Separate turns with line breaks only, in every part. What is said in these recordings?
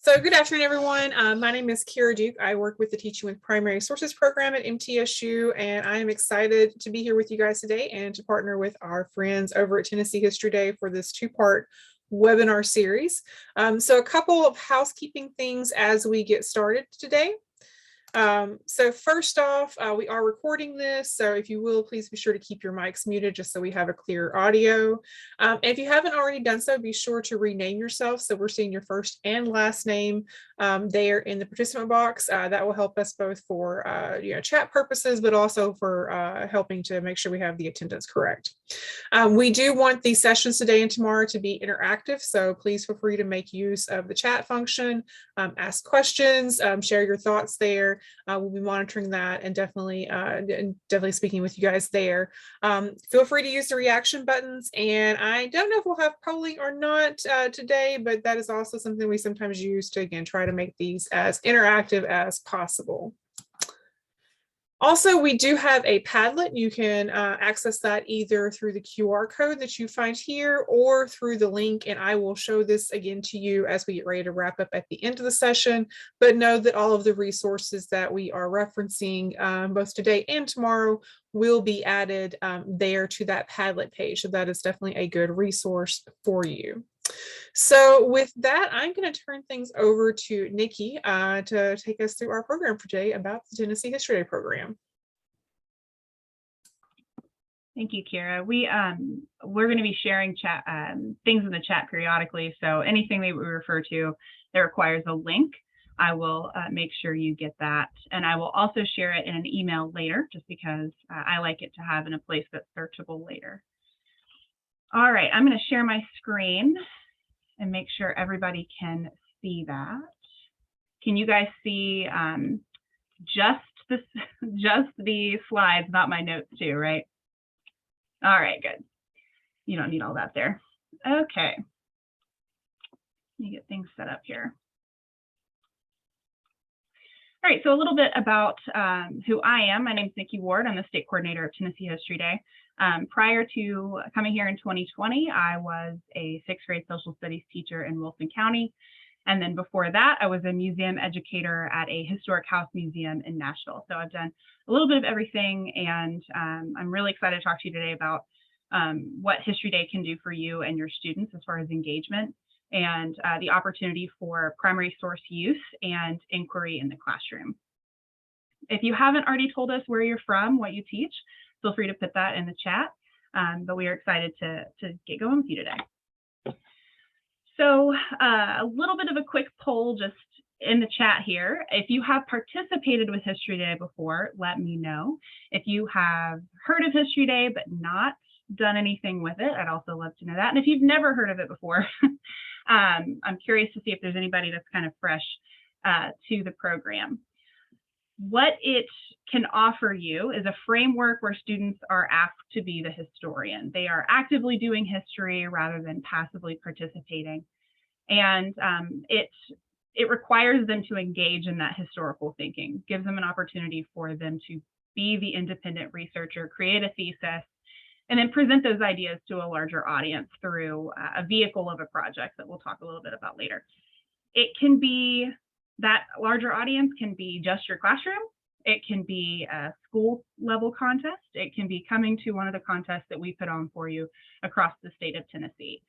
So good afternoon, everyone. My name is Kira Duke. I work with the Teaching with Primary Sources program at MTSU, and I am excited to be here with you guys today and to partner with our friends over at Tennessee History Day for this two-part webinar series. So a couple of housekeeping things as we get started today. So first off, we are recording this, so if you will, please be sure to keep your mics muted just so we have a clear audio. And if you haven't already done so, be sure to rename yourself. So we're seeing your first and last name there in the participant box. That will help us both for chat purposes, but also for helping to make sure we have the attendance correct. We do want these sessions today and tomorrow to be interactive, so please feel free to make use of the chat function, ask questions, share your thoughts there. We'll be monitoring that and definitely speaking with you guys there. Feel free to use the reaction buttons, and I don't know if we'll have polling or not today, but that is also something we sometimes use to, again, try to make these as interactive as possible. Also, we do have a Padlet. You can access that either through the QR code that you find here or through the link, and I will show this again to you as we get ready to wrap up at the end of the session. But know that all of the resources that we are referencing both today and tomorrow will be added there to that Padlet page. So that is definitely a good resource for you. So with that, I'm going to turn things over to Nikki to take us through our program for today about the Tennessee History Day program.
Thank you, Kira. We're going to be sharing chat things in the chat periodically. So anything that we refer to that requires a link, I will make sure you get that. And I will also share it in an email later, just because I like it to have in a place that's searchable later. All right, I'm going to share my screen and make sure everybody can see that. Can you guys see just the slides, not my notes too, right? All right, good. You don't need all that there. Okay. Let me get things set up here. All right, so a little bit about who I am. My name is Nikki Ward. I'm the state coordinator of Tennessee History Day. Prior to coming here in 2020, I was a sixth grade social studies teacher in Wilson County. And then before that, I was a museum educator at a historic house museum in Nashville. So I've done a little bit of everything, and I'm really excited to talk to you today about what History Day can do for you and your students as far as engagement and the opportunity for primary source use and inquiry in the classroom. If you haven't already told us where you're from, what you teach, feel free to put that in the chat, but we are excited to get going with you today. So a little bit of a quick poll just in the chat here. If you have participated with History Day before, let me know. If you have heard of History Day but not done anything with it, I'd also love to know that. And if you've never heard of it before, I'm curious to see if there's anybody that's kind of fresh to the program. What it can offer you is a framework where students are asked to be the historian. They are actively doing history rather than passively participating. And it requires them to engage in that historical thinking, gives them an opportunity for them to be the independent researcher, create a thesis, and then present those ideas to a larger audience through a vehicle of a project that we'll talk a little bit about later. It can be, that larger audience can be just your classroom. It can be a school level contest. It can be coming to one of the contests that we put on for you across the state of Tennessee.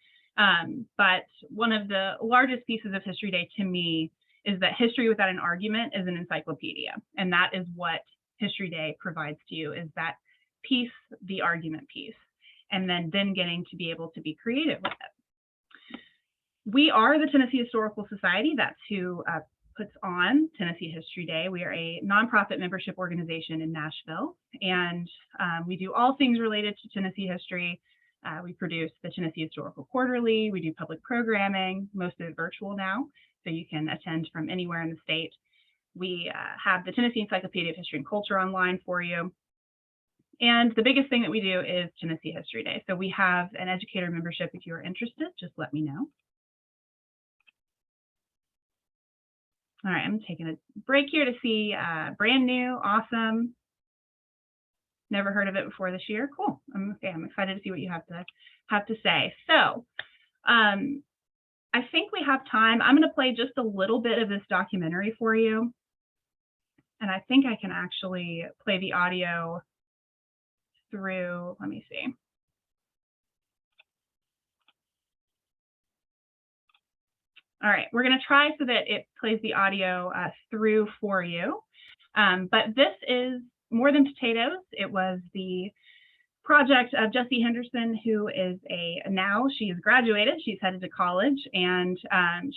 But one of the largest pieces of History Day to me is that history without an argument is an encyclopedia. And that is what History Day provides to you, is that piece, the argument piece, and then getting to be able to be creative with it. We are the Tennessee Historical Society. That's who puts on Tennessee History Day. We are a nonprofit membership organization in Nashville, and we do all things related to Tennessee history. We produce the Tennessee Historical Quarterly. We do public programming, most of it virtual now, so you can attend from anywhere in the state. We have the Tennessee Encyclopedia of History and Culture online for you. And the biggest thing that we do is Tennessee History Day. So we have an educator membership. If you're interested, just let me know. All right, I'm taking a break here to see brand new, awesome. Never heard of it before this year. Cool. I'm excited to see what you have to say. So I think we have time. I'm going to play just a little bit of this documentary for you. And I think I can actually play the audio through, let me see. All right, we're going to try so that it plays the audio through for you. But this is More Than Potatoes. It was the project of Jessie Henderson, who is she has graduated, she's headed to college, and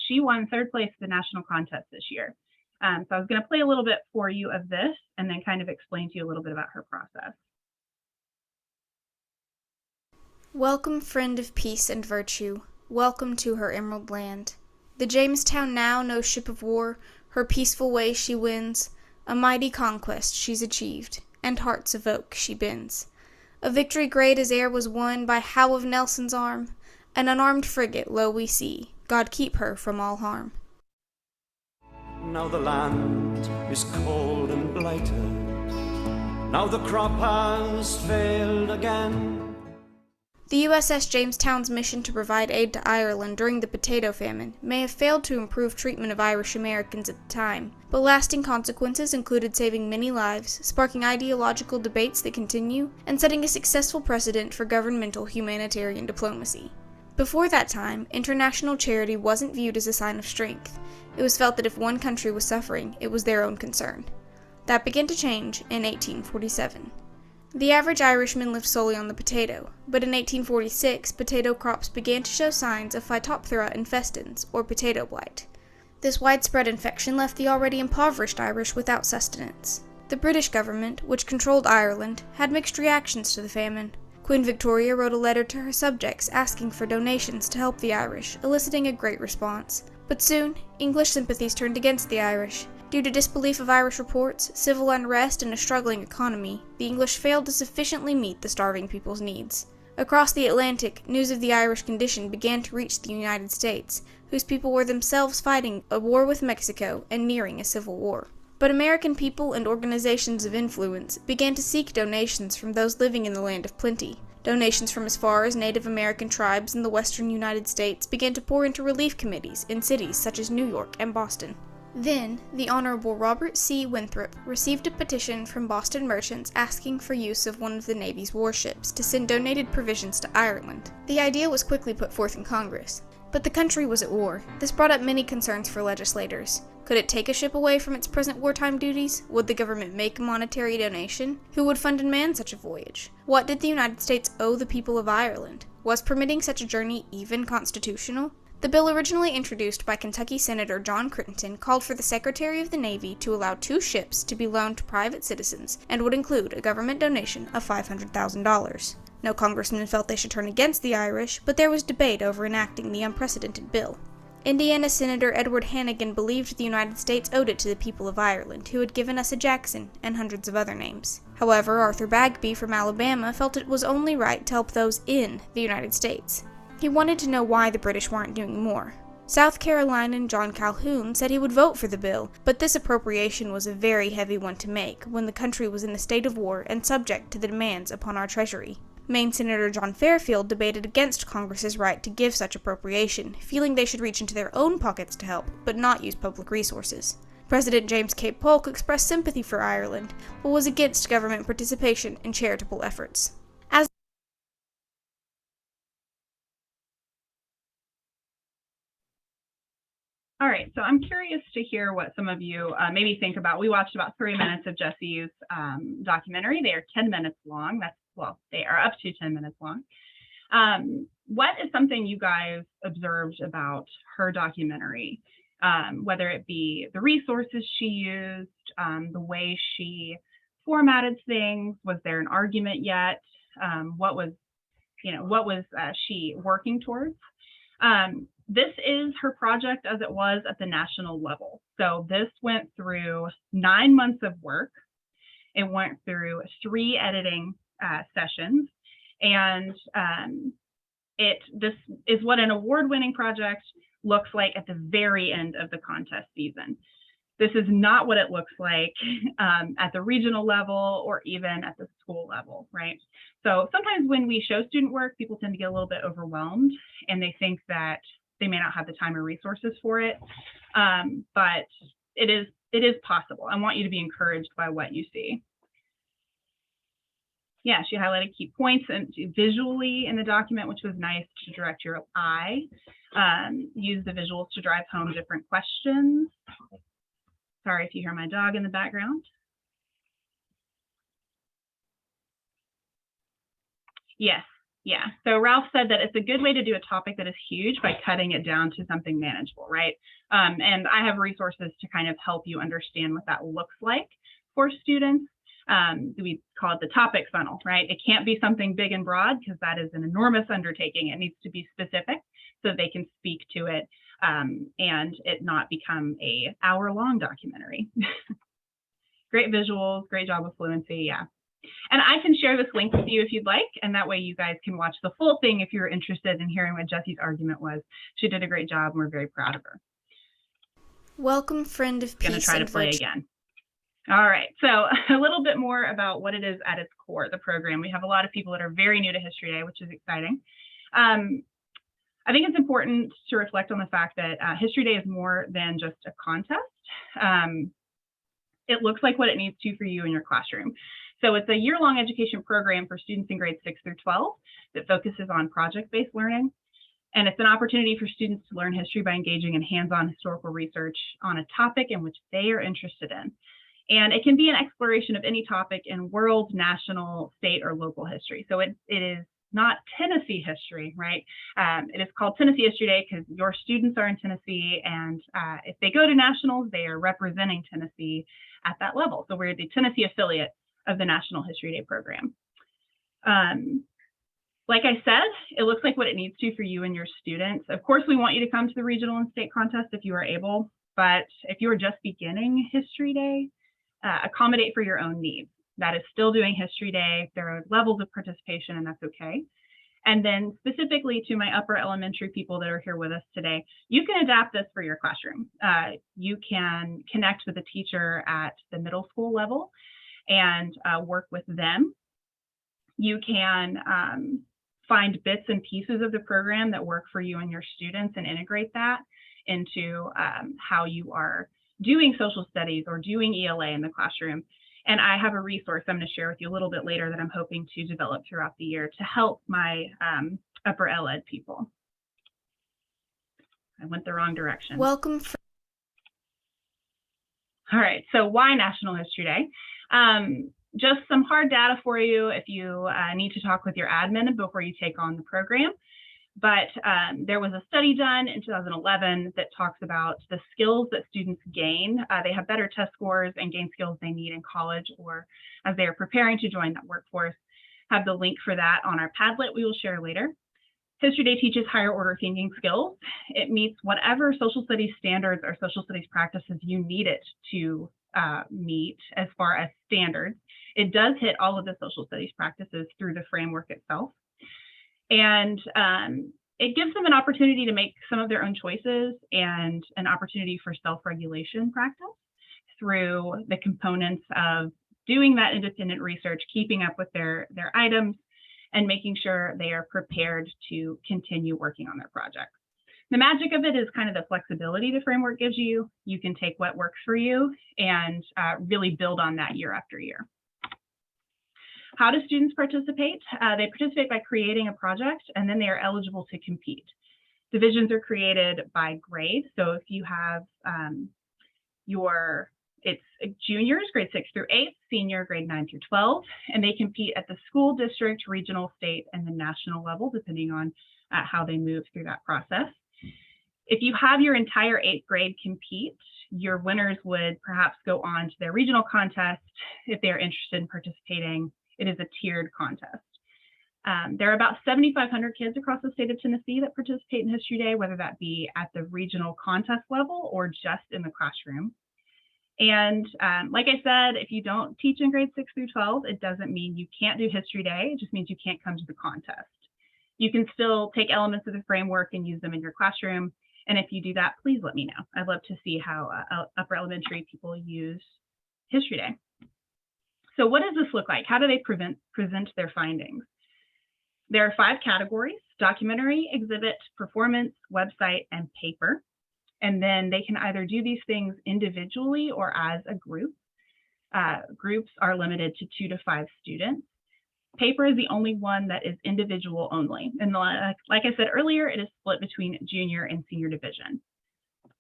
she won 3rd place at the national contest this year. So I was going to play a little bit for you of this and then kind of explain to you a little bit about her process.
Welcome, friend of peace and virtue, welcome to her emerald land. The Jamestown now no ship of war, her peaceful way she wins, a mighty conquest she's achieved, and hearts of oak she bends. A victory great as e'er was won by Howe of Nelson's arm, an unarmed frigate lo we see, God keep her from all harm.
Now the land is cold and blighted, now the crop has failed again.
The USS Jamestown's mission to provide aid to Ireland during the potato famine may have failed to improve treatment of Irish Americans at the time, but lasting consequences included saving many lives, sparking ideological debates that continue, and setting a successful precedent for governmental humanitarian diplomacy. Before that time, international charity wasn't viewed as a sign of strength. It was felt that if one country was suffering, it was their own concern. That began to change in 1847. The average Irishman lived solely on the potato, but in 1846, potato crops began to show signs of Phytophthora infestans, or potato blight. This widespread infection left the already impoverished Irish without sustenance. The British government, which controlled Ireland, had mixed reactions to the famine. Queen Victoria wrote a letter to her subjects asking for donations to help the Irish, eliciting a great response. But soon, English sympathies turned against the Irish. Due to disbelief of Irish reports, civil unrest, and a struggling economy, the English failed to sufficiently meet the starving people's needs. Across the Atlantic, news of the Irish condition began to reach the United States, whose people were themselves fighting a war with Mexico and nearing a civil war. But American people and organizations of influence began to seek donations from those living in the land of plenty. Donations from as far as Native American tribes in the western United States began to pour into relief committees in cities such as New York and Boston. Then, the Honorable Robert C. Winthrop received a petition from Boston merchants asking for use of one of the Navy's warships to send donated provisions to Ireland. The idea was quickly put forth in Congress. But the country was at war. This brought up many concerns for legislators. Could it take a ship away from its present wartime duties? Would the government make a monetary donation? Who would fund and man such a voyage? What did the United States owe the people of Ireland? Was permitting such a journey even constitutional? The bill originally introduced by Kentucky Senator John Crittenden called for the Secretary of the Navy to allow 2 ships to be loaned to private citizens and would include a government donation of $500,000. No congressman felt they should turn against the Irish, but there was debate over enacting the unprecedented bill. Indiana Senator Edward Hannigan believed the United States owed it to the people of Ireland, who had given us a Jackson and hundreds of other names. However, Arthur Bagby from Alabama felt it was only right to help those in the United States. He wanted to know why the British weren't doing more. South Carolinian John Calhoun said he would vote for the bill, but this appropriation was a very heavy one to make when the country was in a state of war and subject to the demands upon our treasury. Maine Senator John Fairfield debated against Congress's right to give such appropriation, feeling they should reach into their own pockets to help, but not use public resources. President James K. Polk expressed sympathy for Ireland, but was against government participation in charitable efforts.
All right, so I'm curious to hear what some of you maybe think about. We watched about 3 minutes of Jessie's documentary. They are 10 minutes long. They are up to 10 minutes long. What is something you guys observed about her documentary? Whether it be the resources she used, the way she formatted things, was there an argument yet? What was she working towards? This is her project as it was at the national level. So this went through 9 months of work. It went through 3 editing sessions, and this is what an award-winning project looks like at the very end of the contest season. This is not what it looks like at the regional level or even at the school level, right? So sometimes when we show student work, people tend to get a little bit overwhelmed, and they think that they may not have the time or resources for it, but it is possible. I want you to be encouraged by what you see. Yeah, she highlighted key points and visually in the document, which was nice to direct your eye. Use the visuals to drive home different questions. Sorry if you hear my dog in the background. Yes, yeah. So Ralph said that it's a good way to do a topic that is huge by cutting it down to something manageable, right? And I have resources to kind of help you understand what that looks like for students. We call it the topic funnel, right? It can't be something big and broad because that is an enormous undertaking. It needs to be specific so they can speak to it and it not become a hour-long documentary. Great visuals, great job with fluency, yeah. And I can share this link with you if you'd like, and that way you guys can watch the full thing if you're interested in hearing what Jessie's argument was. She did a great job, and we're very proud of her.
Welcome, friend of peace.
Going to try to play again. All right, so a little bit more about what it is at its core, the program. We have a lot of people that are very new to History Day, which is exciting. I think it's important to reflect on the fact that History Day is more than just a contest. It looks like what it needs to for you in your classroom. So it's a year-long education program for students in grades 6 through 12 that focuses on project-based learning. And it's an opportunity for students to learn history by engaging in hands-on historical research on a topic in which they are interested in. And it can be an exploration of any topic in world, national, state, or local history. So it is not Tennessee history, right? It is called Tennessee History Day because your students are in Tennessee, and if they go to nationals, they are representing Tennessee at that level. So we're the Tennessee affiliate of the National History Day program. Like I said, it looks like what it needs to for you and your students. Of course, we want you to come to the regional and state contest if you are able, but if you are just beginning History Day, accommodate for your own needs. That is still doing History Day. There are levels of participation, and that's okay. And then specifically to my upper elementary people that are here with us today, you can adapt this for your classroom. You can connect with a teacher at the middle school level and work with them. You can find bits and pieces of the program that work for you and your students and integrate that into how you are doing social studies or doing ELA in the classroom. And I have a resource I'm going to share with you a little bit later that I'm hoping to develop throughout the year to help my upper L-Ed people. I went the wrong direction.
Welcome.
All right, so why National History Day? Just some hard data for you if you need to talk with your admin before you take on the program. But there was a study done in 2011 that talks about the skills that students gain. They have better test scores and gain skills they need in college or as they are preparing to join that workforce. Have the link for that on our Padlet we will share later. History Day teaches higher order thinking skills. It meets whatever social studies standards or social studies practices you need it to meet as far as standards. It does hit all of the social studies practices through the framework itself. And it gives them an opportunity to make some of their own choices and an opportunity for self-regulation practice through the components of doing that independent research, keeping up with their items, and making sure they are prepared to continue working on their projects. The magic of it is kind of the flexibility the framework gives you. You can take what works for you and really build on that year after year. How do students participate? They participate by creating a project, and then they are eligible to compete. Divisions are created by grade. So if you have it's juniors, grade 6 through 8, senior, grade 9 through 12, and they compete at the school, district, regional, state, and the national level, depending on how they move through that process. If you have your entire 8th grade compete, your winners would perhaps go on to their regional contest if they are interested in participating. It is a tiered contest. There are about 7,500 kids across the state of Tennessee that participate in History Day, whether that be at the regional contest level or just in the classroom. And like I said, if you don't teach in grades 6 through 12, it doesn't mean you can't do History Day. It just means you can't come to the contest. You can still take elements of the framework and use them in your classroom. And if you do that, please let me know. I'd love to see how upper elementary people use History Day. So what does this look like? How do they present their findings? There are 5 categories: documentary, exhibit, performance, website, and paper. And then they can either do these things individually or as a group. Groups are limited to 2 to 5 students. Paper is the only one that is individual only. And like I said earlier, it is split between junior and senior division.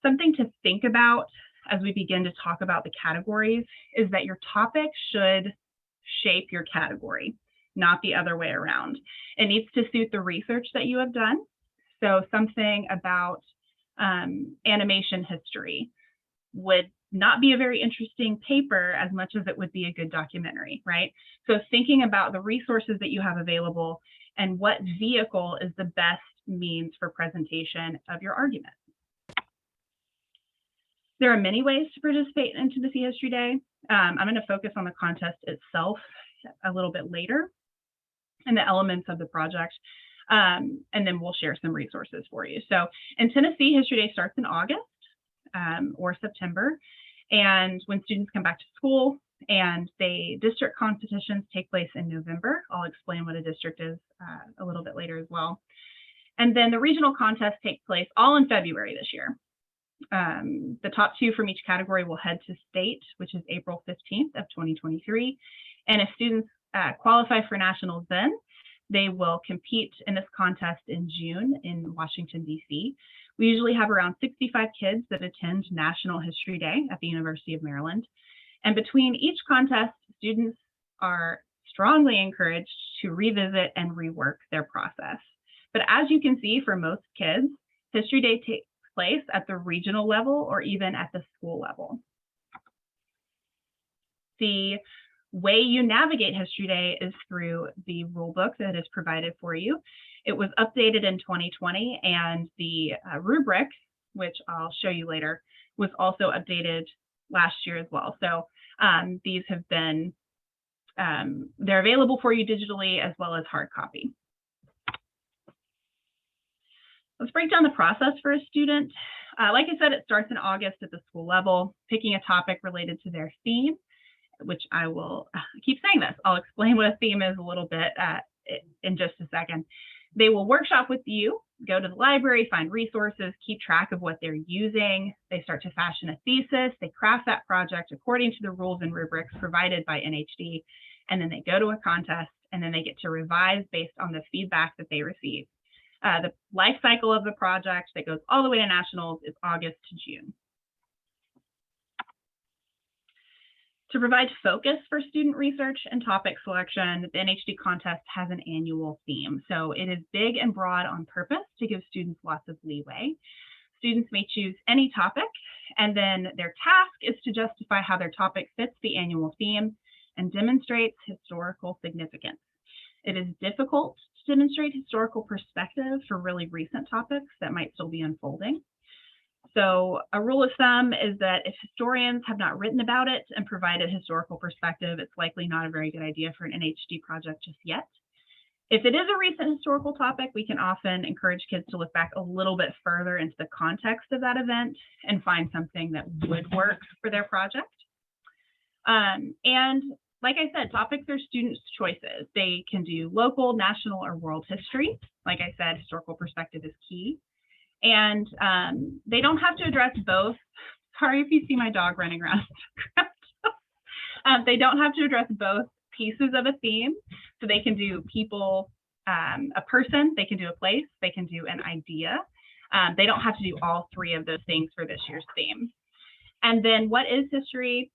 Something to think about as we begin to talk about the categories is that your topic should shape your category, not the other way around. It needs to suit the research that you have done. So something about animation history would not be a very interesting paper as much as it would be a good documentary, right? So thinking about the resources that you have available and what vehicle is the best means for presentation of your argument. There are many ways to participate in Tennessee History Day. I'm going to focus on the contest itself a little bit later and the elements of the project. And then we'll share some resources for you. So in Tennessee, History Day starts in August or September. And when students come back to school, and district competitions take place in November. I'll explain what a district is a little bit later as well. And then the regional contests take place all in February this year. The top 2 from each category will head to state, which is April 15th of 2023. And if students qualify for nationals then, they will compete in this contest in June in Washington, D.C. We usually have around 65 kids that attend National History Day at the University of Maryland. And between each contest, students are strongly encouraged to revisit and rework their process. But as you can see, for most kids, History Day takes place at the regional level or even at the school level. The way you navigate History Day is through the rule book that is provided for you. It was updated in 2020, and the rubric, which I'll show you later, was also updated last year as well. So these have been, they're available for you digitally as well as hard copy. Let's break down the process for a student. Like I said, it starts in August at the school level, picking a topic related to their theme, which I will keep saying this. I'll explain what a theme is a little bit in just a second. They will workshop with you, go to the library, find resources, keep track of what they're using. They start to fashion a thesis. They craft that project according to the rules and rubrics provided by NHD. And then they go to a contest, and then they get to revise based on the feedback that they receive. The life cycle of the project that goes all the way to nationals is August to June. To provide focus for student research and topic selection, the NHD contest has an annual theme. So it is big and broad on purpose to give students lots of leeway. Students may choose any topic, and then their task is to justify how their topic fits the annual theme and demonstrates historical significance. It is difficult to demonstrate historical perspective for really recent topics that might still be unfolding. So a rule of thumb is that if historians have not written about it and provided historical perspective, it's likely not a very good idea for an NHD project just yet. If it is a recent historical topic, we can often encourage kids to look back a little bit further into the context of that event and find something that would work for their project. And like I said, topics are students' choices. They can do local, national, or world history. Like I said, historical perspective is key. And they don't have to address both. Sorry if you see my dog running around. They don't have to address both pieces of a theme. So they can do people, a person, they can do a place, they can do an idea. They don't have to do all 3 of those things for this year's theme. And then what is history?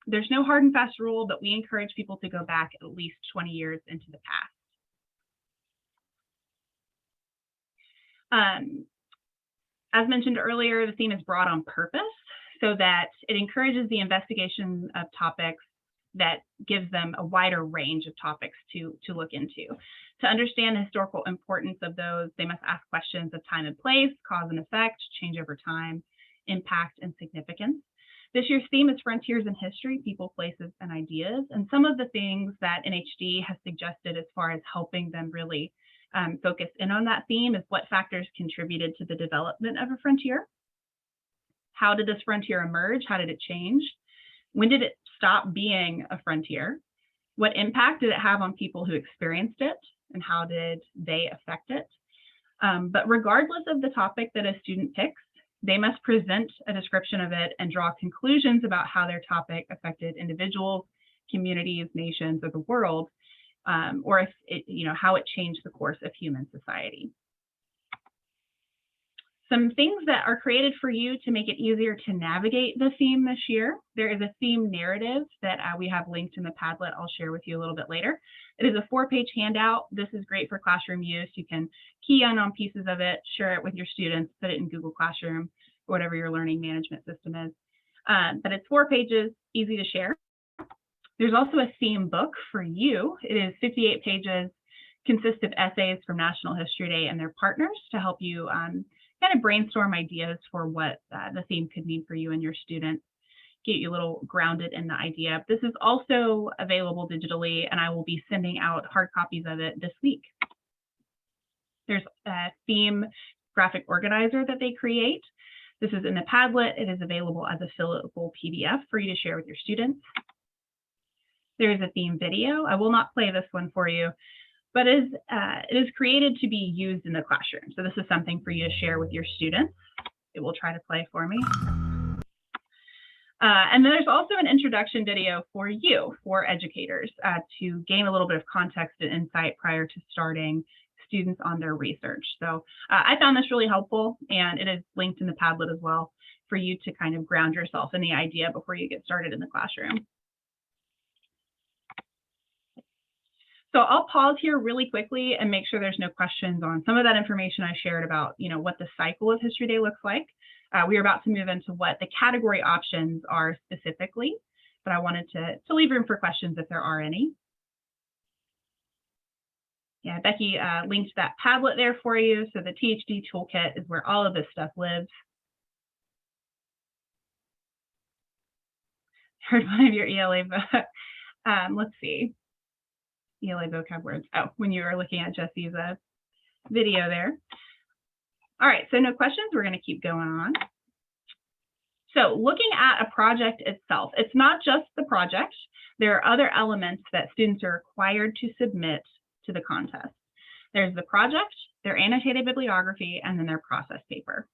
There's no hard and fast rule, but we encourage people to go back at least 20 years into the past. As mentioned earlier, the theme is broad on purpose so that it encourages the investigation of topics that gives them a wider range of topics to look into. To understand the historical importance of those, they must ask questions of time and place, cause and effect, change over time, impact, and significance. This year's theme is Frontiers in History, People, Places, and Ideas. And some of the things that NHD has suggested as far as helping them really focus in on that theme is what factors contributed to the development of a frontier. How did this frontier emerge? How did it change? When did it stop being a frontier? What impact did it have on people who experienced it? and how did they affect it. But regardless of the topic that a student picks, they must present a description of it and draw conclusions about how their topic affected individuals, communities, nations, or the world, or if it, how it changed the course of human society. Some things that are created for you to make it easier to navigate the theme this year. There is a theme narrative that we have linked in the Padlet. I'll share with you a little bit later. It is a 4-page handout. This is great for classroom use. You can key in on pieces of it, share it with your students, put it in Google Classroom, or whatever your learning management system is. But it's 4 pages, easy to share. There's also a theme book for you. It is 58 pages, consists of essays from National History Day and their partners to help you kind of brainstorm ideas for what the theme could mean for you and your students, get you a little grounded in the idea. This is also available digitally, and I will be sending out hard copies of it this week. There's a theme graphic organizer that they create. This is in the Padlet. It is available as a fillable PDF for you to share with your students. There is a theme video. I will not play this one for you, but it is created to be used in the classroom. So this is something for you to share with your students. It will try to play for me. And then there's also an introduction video for you, for educators, to gain a little bit of context and insight prior to starting students on their research. So I found this really helpful, and it is linked in the Padlet as well for you to kind of ground yourself in the idea before you get started in the classroom. So I'll pause here really quickly and make sure there's no questions on some of that information I shared about, what the cycle of History Day looks like. We are about to move into what the category options are specifically, but I wanted to leave room for questions if there are any. Yeah, Becky linked that Padlet there for you. So the THD toolkit is where all of this stuff lives. Heard one of your ELA, let's see. ELA vocab words. Oh, when you were looking at Jesse's video there. All right, so no questions. We're going to keep going on. So looking at a project itself, it's not just the project. There are other elements that students are required to submit to the contest. There's the project, their annotated bibliography, and then their process paper.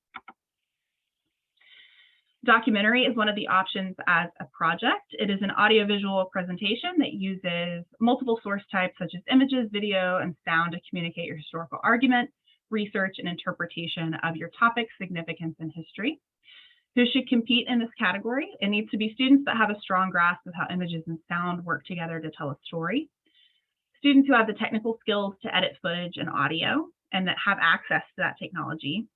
Documentary is one of the options as a project. It is an audiovisual presentation that uses multiple source types such as images, video, and sound to communicate your historical argument, research, and interpretation of your topic, significance, and history. Who should compete in this category? It needs to be students that have a strong grasp of how images and sound work together to tell a story. Students who have the technical skills to edit footage and audio and that have access to that technology.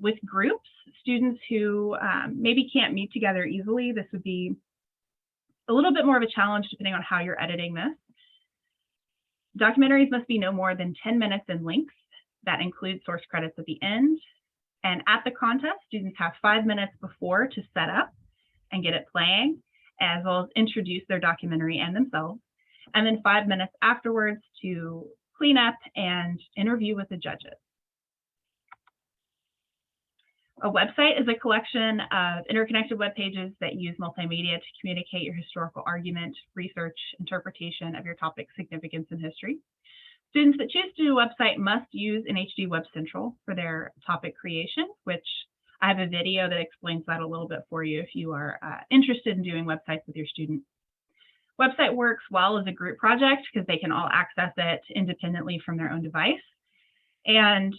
With groups, students who maybe can't meet together easily, this would be a little bit more of a challenge depending on how you're editing this. Documentaries must be no more than 10 minutes in length. That includes source credits at the end. And at the contest, students have 5 minutes before to set up and get it playing, as well as introduce their documentary and themselves. And then 5 minutes afterwards to clean up and interview with the judges. A website is a collection of interconnected web pages that use multimedia to communicate your historical argument, research, interpretation of your topic's significance in history. Students that choose to do a website must use an HD Web Central for their topic creation, which I have a video that explains that a little bit for you if you are interested in doing websites with your students. Website works well as a group project because they can all access it independently from their own device. And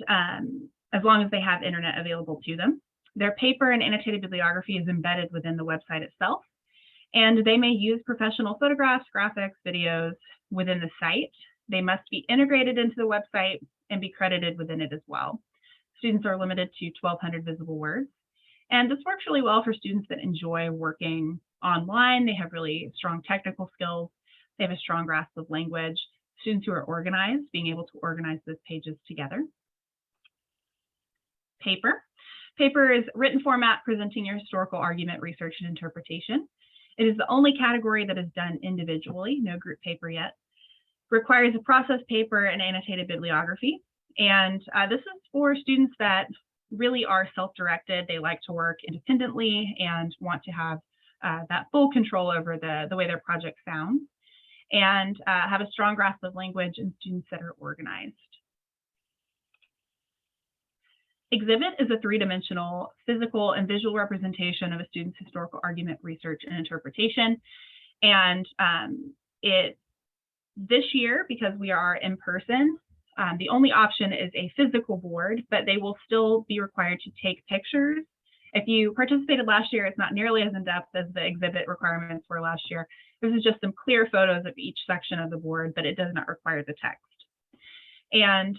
as long as they have internet available to them. Their paper and annotated bibliography is embedded within the website itself, and they may use professional photographs, graphics, videos within the site. They must be integrated into the website and be credited within it as well. Students are limited to 1,200 visible words, and this works really well for students that enjoy working online. They have really strong technical skills. They have a strong grasp of language. Students who are organized, being able to organize those pages together. Paper. Paper is written format presenting your historical argument, research, and interpretation. It is the only category that is done individually, no group paper yet. Requires a process paper and annotated bibliography. And this is for students that really are self-directed. They like to work independently and want to have that full control over the way their project sounds. and have a strong grasp of language and students that are organized. Exhibit is a three-dimensional physical and visual representation of a student's historical argument, research, and interpretation. And this year, because we are in person, the only option is a physical board, but they will still be required to take pictures. If you participated last year, it's not nearly as in-depth as the exhibit requirements were last year. This is just some clear photos of each section of the board, but it does not require the text. And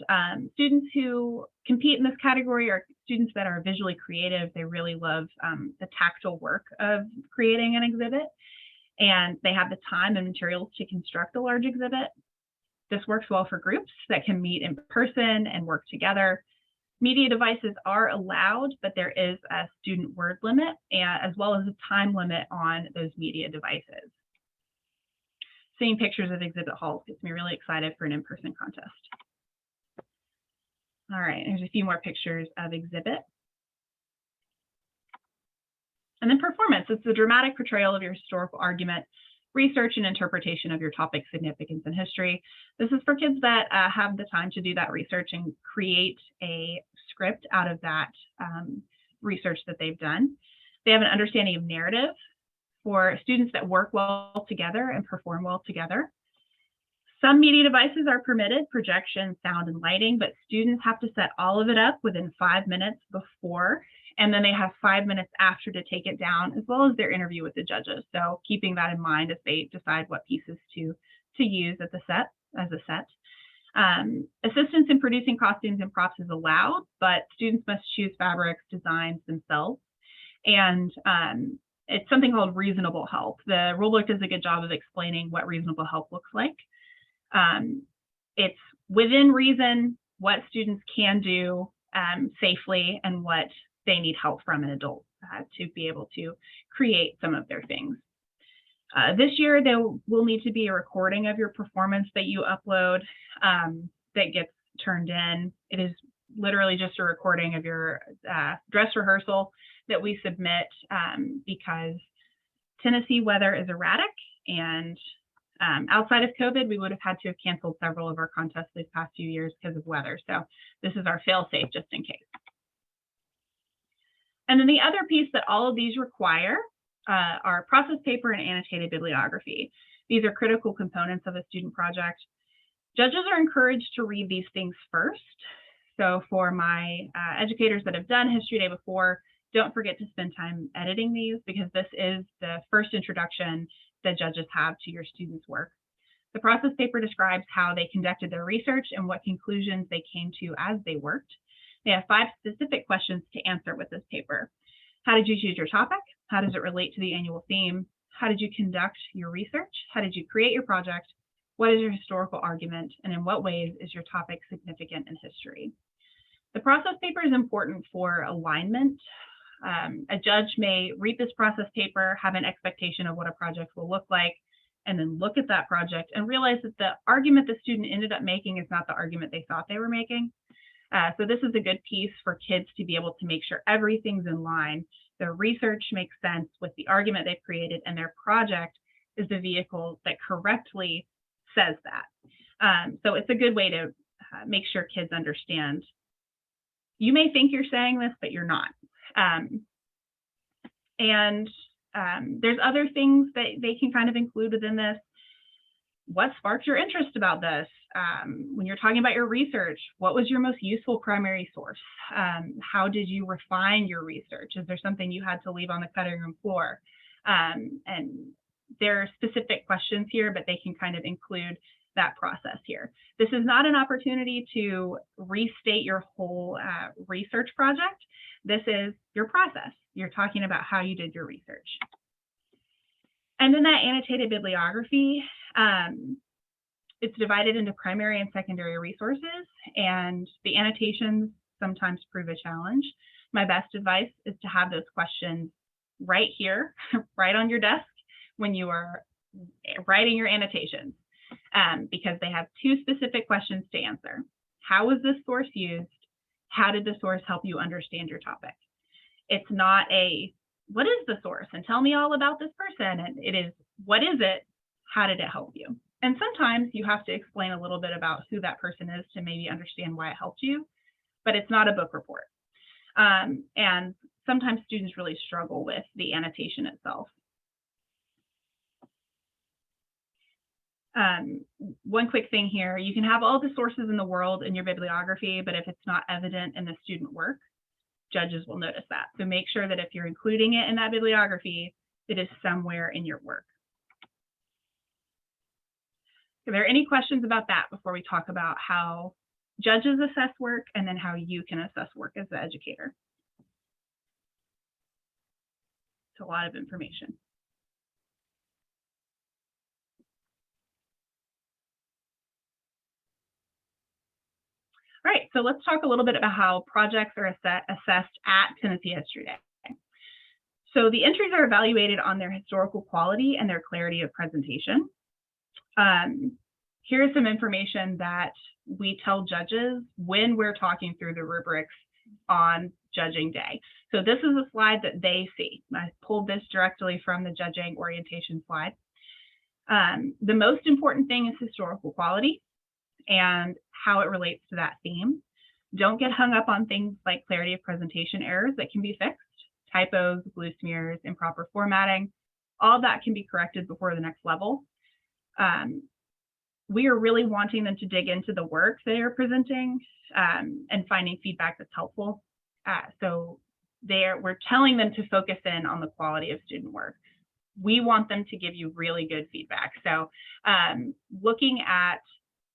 students who compete in this category are students that are visually creative. They really love the tactile work of creating an exhibit, and they have the time and materials to construct a large exhibit. This works well for groups that can meet in person and work together. Media devices are allowed, but there is a student word limit, as well as a time limit on those media devices. Seeing pictures of exhibit halls gets me really excited for an in-person contest. All right, there's a few more pictures of exhibit. And then performance. It's the dramatic portrayal of your historical argument, research and interpretation of your topic's significance in history. This is for kids that have the time to do that research and create a script out of that research that they've done. They have an understanding of narrative for students that work well together and perform well together. Some media devices are permitted, projection, sound, and lighting, but students have to set all of it up within 5 minutes before, and then they have 5 minutes after to take it down, as well as their interview with the judges. So keeping that in mind as they decide what pieces to use at the set, as a set. Assistance in producing costumes and props is allowed, but students must choose fabrics, designs themselves. And it's something called reasonable help. The rulebook does a good job of explaining what reasonable help looks like. It's within reason what students can do safely and what they need help from an adult to be able to create some of their things. This year, there will need to be a recording of your performance that you upload that gets turned in. It is literally just a recording of your dress rehearsal that we submit because Tennessee weather is erratic, and outside of COVID, we would have had to have canceled several of our contests these past few years because of weather. So this is our fail-safe just in case. And then the other piece that all of these require are process paper and annotated bibliography. These are critical components of a student project. Judges are encouraged to read these things first. So for my educators that have done History Day before, don't forget to spend time editing these, because this is the first introduction that judges have to your students' work. The process paper describes how they conducted their research and what conclusions they came to as they worked. They have 5 specific questions to answer with this paper. How did you choose your topic? How does it relate to the annual theme? How did you conduct your research? How did you create your project? What is your historical argument? And in what ways is your topic significant in history? The process paper is important for alignment. A judge may read this process paper, have an expectation of what a project will look like, and then look at that project and realize that the argument the student ended up making is not the argument they thought they were making. So this is a good piece for kids to be able to make sure everything's in line. Their research makes sense with the argument they've created, and their project is the vehicle that correctly says that. So it's a good way to make sure kids understand. You may think you're saying this, but you're not. There's other things that they can kind of include within this. What sparked your interest about this? When you're talking about your research, what was your most useful primary source? How did you refine your research? Is there something you had to leave on the cutting room floor? And there are specific questions here, but they can kind of include that process here. This is not an opportunity to restate your whole research project. This is your process. You're talking about how you did your research. And then that annotated bibliography, it's divided into primary and secondary resources, and the annotations sometimes prove a challenge. My best advice is to have those questions right here, right on your desk when you are writing your annotations, because they have 2 specific questions to answer. How was this source used? How did the source help you understand your topic? It's not a, what is the source? And tell me all about this person. And it is, what is it? How did it help you? And sometimes you have to explain a little bit about who that person is to maybe understand why it helped you, but it's not a book report. And sometimes students really struggle with the annotation itself. One quick thing here, you can have all the sources in the world in your bibliography, but if it's not evident in the student work, judges will notice that. So make sure that if you're including it in that bibliography, it is somewhere in your work. Are there any questions about that before we talk about how judges assess work and then how you can assess work as the educator? It's a lot of information. All right, so let's talk a little bit about how projects are assessed at Tennessee History Day. So the entries are evaluated on their historical quality and their clarity of presentation. Here's some information that we tell judges when we're talking through the rubrics on judging day. So this is a slide that they see. I pulled this directly from the judging orientation slide. The most important thing is historical quality and how it relates to that theme. Don't get hung up on things like clarity of presentation errors that can be fixed, typos, blue smears, improper formatting. All of that can be corrected before the next level. We are really wanting them to dig into the work they are presenting and finding feedback that's helpful. So we're telling them to focus in on the quality of student work. We want them to give you really good feedback. So looking at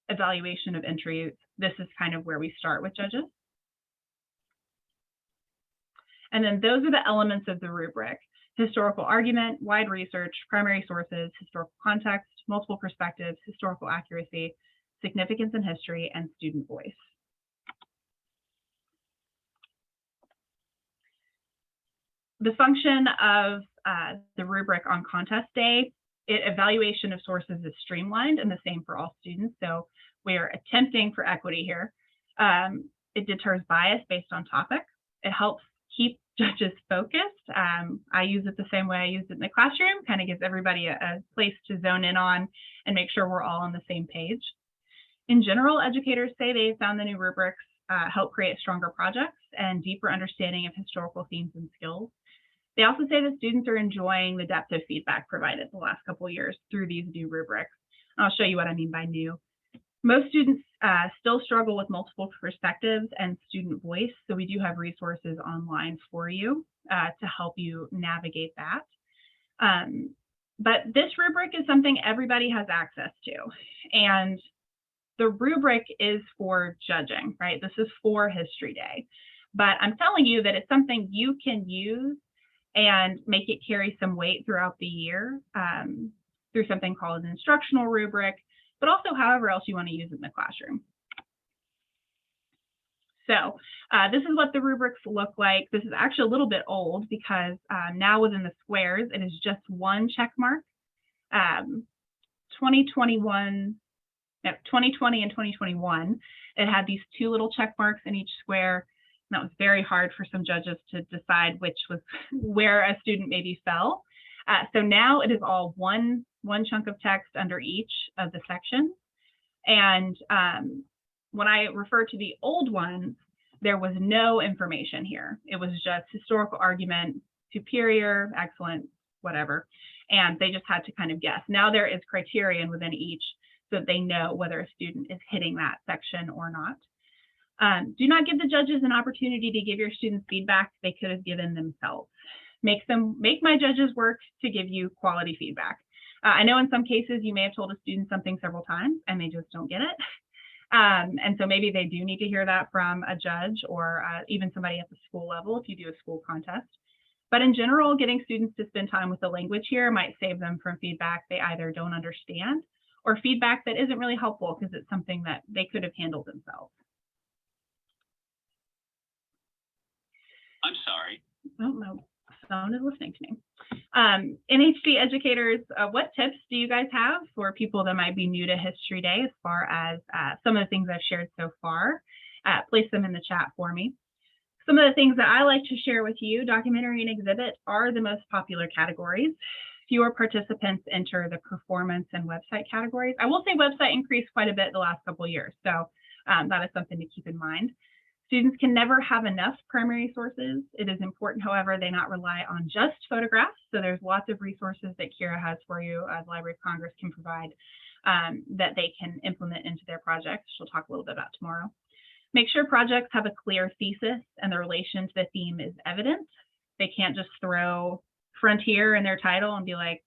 evaluation of entries, this is kind of where we start with judges. And then those are the elements of the rubric: historical argument, wide research, primary sources, historical context, multiple perspectives, historical accuracy, significance in history, and student voice. The function of the rubric on contest day, evaluation of sources is streamlined and the same for all students. So we are attempting for equity here. It deters bias based on topic. It helps keep judges focused. I use it the same way I used it in the classroom, kind of gives everybody a place to zone in on and make sure we're all on the same page. In general, educators say they found the new rubrics help create stronger projects and deeper understanding of historical themes and skills. They also say that students are enjoying the depth of feedback provided the last couple of years through these new rubrics. I'll show you what I mean by new. Most students still struggle with multiple perspectives and student voice, so we do have resources online for you to help you navigate that. But this rubric is something everybody has access to, and the rubric is for judging, right? This is for History Day, but I'm telling you that it's something you can use and make it carry some weight throughout the year through something called an instructional rubric, but also however else you want to use it in the classroom. So this is what the rubrics look like. This is actually a little bit old because now within the squares, it is just one check mark. 2020 and 2021, it had these two little check marks in each square. And that was very hard for some judges to decide which was where a student maybe fell. So now it is all one chunk of text under each of the sections. And when I refer to the old ones, there was no information here. It was just historical argument, superior, excellent, whatever. And they just had to kind of guess. Now there is criterion within each so that they know whether a student is hitting that section or not. Do not give the judges an opportunity to give your students feedback they could have given themselves. Make my judges work to give you quality feedback. I know in some cases you may have told a student something several times and they just don't get it. And so maybe they do need to hear that from a judge or even somebody at the school level if you do a school contest. But in general, getting students to spend time with the language here might save them from feedback they either don't understand or feedback that isn't really helpful because it's something that they could have handled themselves.
I'm sorry.
Oh, my phone is listening to me. NHC educators, what tips do you guys have for people that might be new to History Day as far as some of the things I've shared so far? Place them in the chat for me. Some of the things that I like to share with you, documentary and exhibit, are the most popular categories. fewer participants enter the performance and website categories. I will say website increased quite a bit the last couple of years, so that is something to keep in mind. Students can never have enough primary sources. It is important, however, they not rely on just photographs. So there's lots of resources that Kira has for you, the Library of Congress can provide that they can implement into their projects. She'll talk a little bit about tomorrow. Make sure projects have a clear thesis and the relation to the theme is evident. They can't just throw frontier in their title and be like,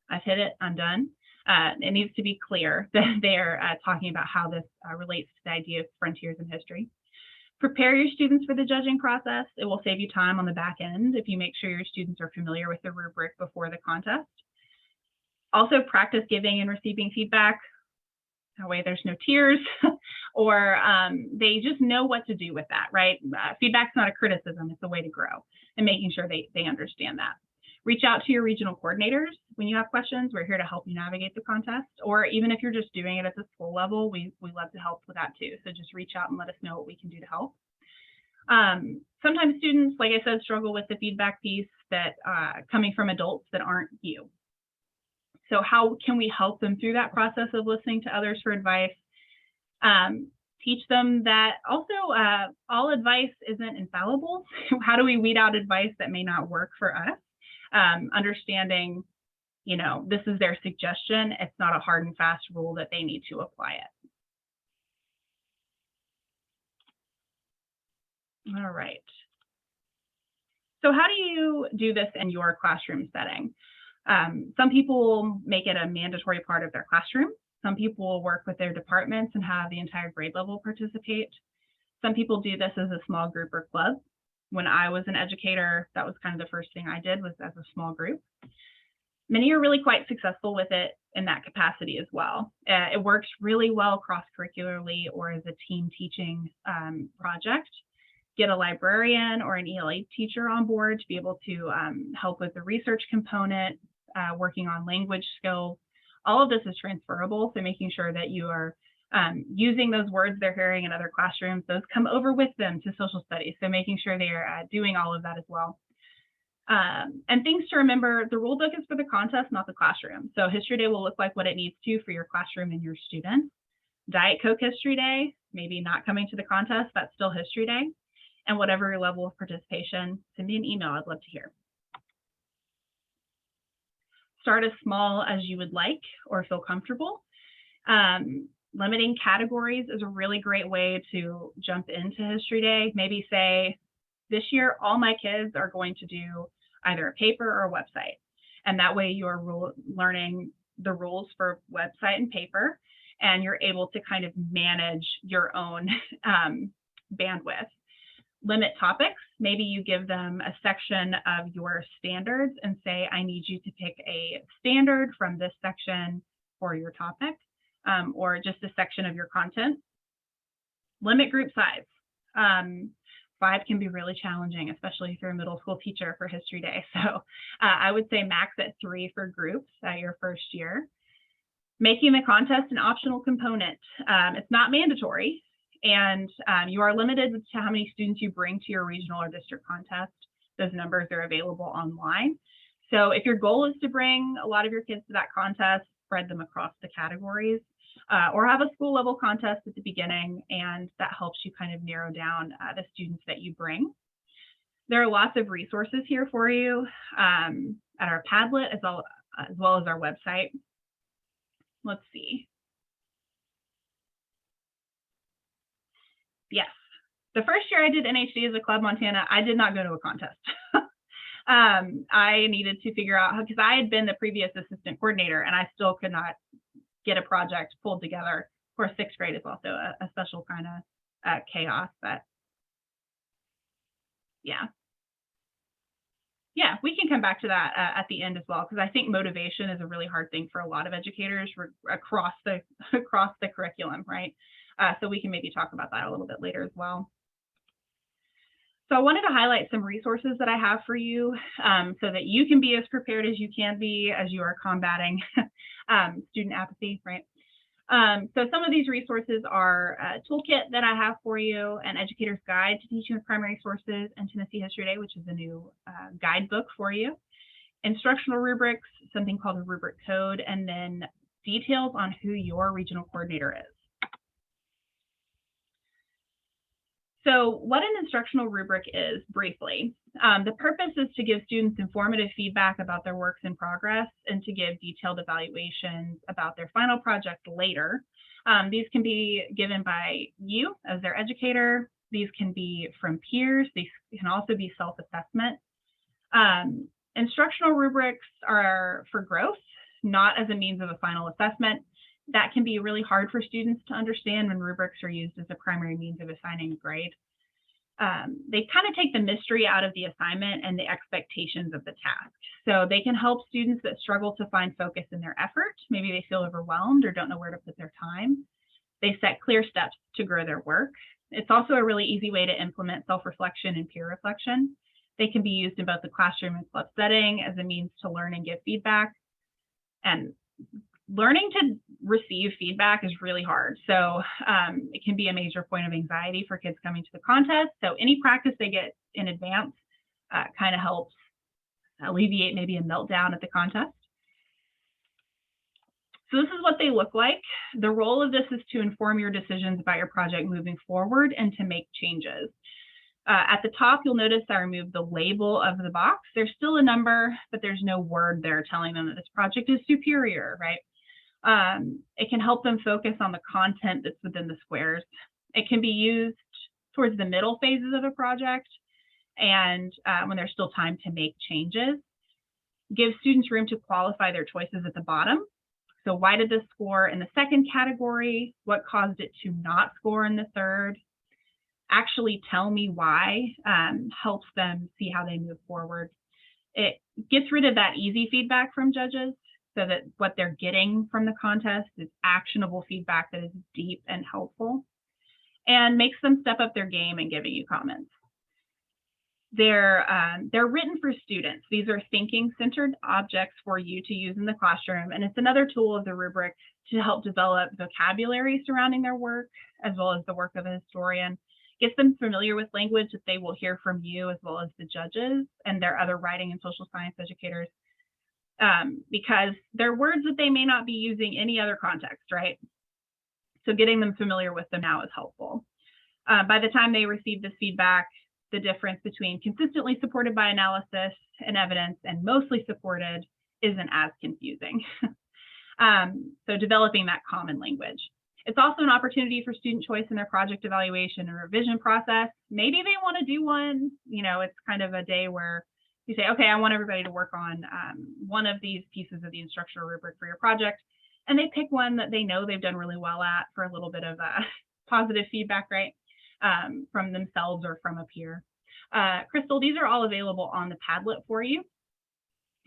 I've hit it, I'm done. It needs to be clear that they're talking about how this relates to the idea of frontiers in history. Prepare your students for the judging process. It will save you time on the back end if you make sure your students are familiar with the rubric before the contest. Also practice giving and receiving feedback. That way there's no tears or they just know what to do with that, right? Feedback's not a criticism, it's a way to grow and making sure they understand that. Reach out to your regional coordinators when you have questions. We're here to help you navigate the contest, or even if you're just doing it at the school level, we love to help with that too. So just reach out and let us know what we can do to help. Sometimes students, like I said, struggle with the feedback piece that coming from adults that aren't you. So how can we help them through that process of listening to others for advice? Teach them that also all advice isn't infallible. How do we weed out advice that may not work for us? Understanding, you know, this is their suggestion. It's not a hard and fast rule that they need to apply it. All right. So how do you do this in your classroom setting? Some people make it a mandatory part of their classroom. Some people will work with their departments and have the entire grade level participate. Some people do this as a small group or club. When I was an educator, that was kind of the first thing I did was as a small group. Many are really quite successful with it in that capacity as well. It works really well cross-curricularly or as a team teaching project. Get a librarian or an ELA teacher on board to be able to help with the research component, working on language skills. All of this is transferable, so making sure that you are using those words they're hearing in other classrooms, those come over with them to social studies. So making sure they are doing all of that as well. And things to remember, the rule book is for the contest, not the classroom. So History Day will look like what it needs to for your classroom and your students. Diet Coke History Day, maybe not coming to the contest, that's still History Day. And whatever your level of participation, send me an email, I'd love to hear. Start as small as you would like or feel comfortable. Limiting categories is a really great way to jump into History Day. Maybe say, this year, all my kids are going to do either a paper or a website. And that way you're learning the rules for website and paper, and you're able to kind of manage your own bandwidth. Limit topics. Maybe you give them a section of your standards and say, I need you to pick a standard from this section for your topic, or just a section of your content. Limit group size. 5 can be really challenging, especially if you're a middle school teacher for History Day. So I would say max at 3 for groups at your first year. Making the contest an optional component. It's not mandatory, and you are limited to how many students you bring to your regional or district contest. Those numbers are available online. So if your goal is to bring a lot of your kids to that contest, spread them across the categories, or have a school level contest at the beginning, and that helps you kind of narrow down the students that you bring. There are lots of resources here for you at our Padlet as well as our website. Let's see. Yes, the first year I did NHD as a Club Montana, I did not go to a contest. I needed to figure out how, because I had been the previous assistant coordinator and I still could not get a project pulled together. Of course, 6th grade is also a special kind of chaos, but yeah. Yeah, we can come back to that at the end as well, because I think motivation is a really hard thing for a lot of educators across the curriculum, right? So we can maybe talk about that a little bit later as well. So I wanted to highlight some resources that I have for you so that you can be as prepared as you can be as you are combating student apathy, right? So some of these resources are a toolkit that I have for you, an educator's guide to teaching with primary sources, and Tennessee History Day, which is a new guidebook for you. instructional rubrics, something called a rubric code, and then details on who your regional coordinator is. So what an instructional rubric is, briefly, the purpose is to give students informative feedback about their works in progress and to give detailed evaluations about their final project later. These can be given by you as their educator. These can be from peers. These can also be self-assessment. Instructional rubrics are for growth, not as a means of a final assessment. That can be really hard for students to understand when rubrics are used as a primary means of assigning a grade. They kind of take the mystery out of the assignment and the expectations of the task. So they can help students that struggle to find focus in their effort. Maybe they feel overwhelmed or don't know where to put their time. They set clear steps to grow their work. It's also a really easy way to implement self-reflection and peer reflection. They can be used in both the classroom and club setting as a means to learn and give feedback. And learning to receive feedback is really hard. So it can be a major point of anxiety for kids coming to the contest. So any practice they get in advance kind of helps alleviate maybe a meltdown at the contest. So this is what they look like. The role of this is to inform your decisions about your project moving forward and to make changes. At the top, you'll notice I removed the label of the box. There's still a number, but there's no word there telling them that this project is superior, right? It can help them focus on the content that's within the squares. It can be used towards the middle phases of a project and when there's still time to make changes. Give students room to qualify their choices at the bottom. So why did this score in the second category? What caused it to not score in the third? Actually tell me why helps them see how they move forward. It gets rid of that easy feedback from judges so that what they're getting from the contest is actionable feedback that is deep and helpful and makes them step up their game in giving you comments. They're written for students. These are thinking-centered objects for you to use in the classroom, and it's another tool of the rubric to help develop vocabulary surrounding their work, as well as the work of a historian. Gets them familiar with language that they will hear from you, as well as the judges and their other writing and social science educators, because they're words that they may not be using any other context, right? So getting them familiar with them now is helpful. By the time they receive this feedback, the difference between consistently supported by analysis and evidence and mostly supported isn't as confusing. So developing that common language. It's also an opportunity for student choice in their project evaluation and revision process. Maybe they want to do one, you know, it's kind of a day where you say, okay, I want everybody to work on one of these pieces of the instructional rubric for your project. And they pick one that they know they've done really well at for a little bit of positive feedback, right? From themselves or from a peer. Crystal, these are all available on the Padlet for you.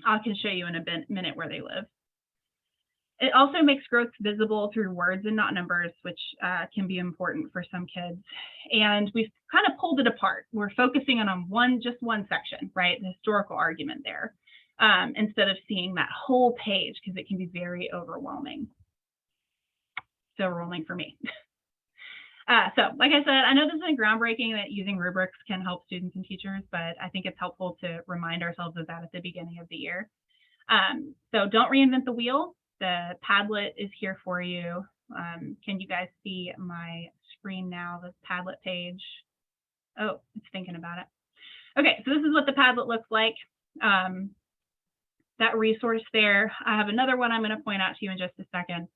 I can show you in a minute where they live. It also makes growth visible through words and not numbers, which can be important for some kids. And we've kind of pulled it apart. We're focusing on just one section, right? The historical argument there, instead of seeing that whole page, because it can be very overwhelming. It's overwhelming for me. So like I said, I know this isn't groundbreaking that using rubrics can help students and teachers, but I think it's helpful to remind ourselves of that at the beginning of the year. So don't reinvent the wheel. The Padlet is here for you. Can you guys see my screen now, the Padlet page? Oh, it's thinking about it. Okay, so this is what the Padlet looks like. That resource there. I have another one I'm going to point out to you in just a second,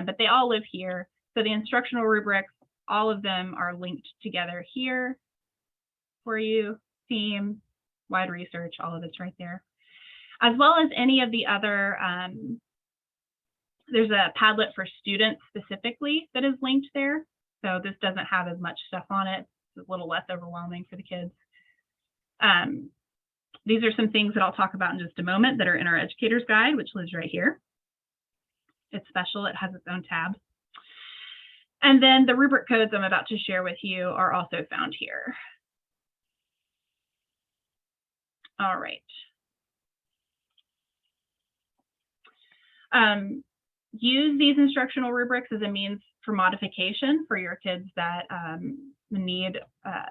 but they all live here. So the instructional rubrics, all of them are linked together here for you. Theme, wide research, all of it's right there. As well as any of the other, there's a Padlet for students specifically that is linked there. So this doesn't have as much stuff on it. It's a little less overwhelming for the kids. These are some things that I'll talk about in just a moment that are in our Educator's Guide, which lives right here. It's special, it has its own tab. And then the rubric codes I'm about to share with you are also found here. All right. Use these instructional rubrics as a means for modification for your kids that need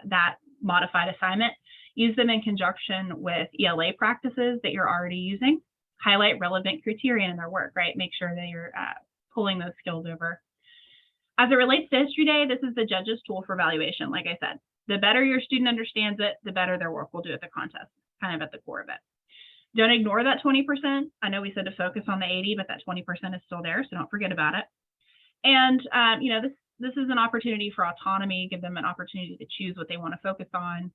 that modified assignment. Use them in conjunction with ELA practices that you're already using. Highlight relevant criteria in their work, right? Make sure that you're pulling those skills over. As it relates to History Day, this is the judge's tool for evaluation. Like I said, the better your student understands it, the better their work will do at the contest, kind of at the core of it. Don't ignore that 20%. I know we said to focus on the 80, but that 20% is still there, so don't forget about it. And this is an opportunity for autonomy. Give them an opportunity to choose what they want to focus on.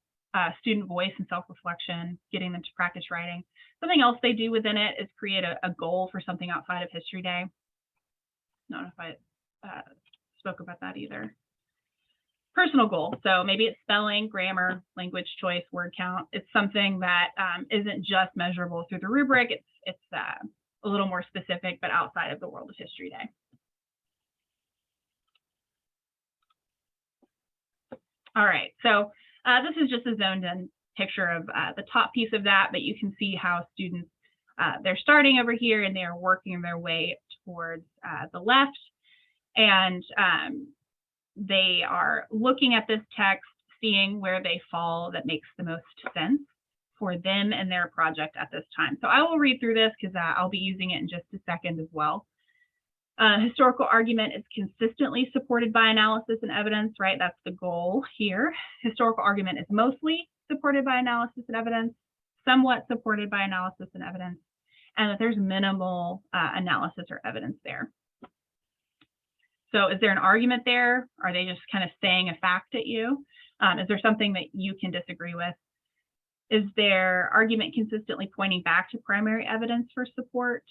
Student voice and self-reflection, getting them to practice writing. Something else they do within it is create a goal for something outside of History Day. I don't know if I spoke about that either. Personal goal. So maybe it's spelling, grammar, language choice, word count. It's something that isn't just measurable through the rubric. It's a little more specific, but outside of the world of History Day. All right, so this is just a zoned in picture of the top piece of that, but you can see how students, they're starting over here and they're working their way towards the left. And they are looking at this text, seeing where they fall that makes the most sense for them and their project at this time. So I will read through this because I'll be using it in just a second as well. Historical argument is consistently supported by analysis and evidence, right? That's the goal here. Historical argument is mostly supported by analysis and evidence, somewhat supported by analysis and evidence, and that there's minimal analysis or evidence there. So is there an argument there? Are they just kind of saying a fact at you? Is there something that you can disagree with? Is their argument consistently pointing back to primary evidence for support?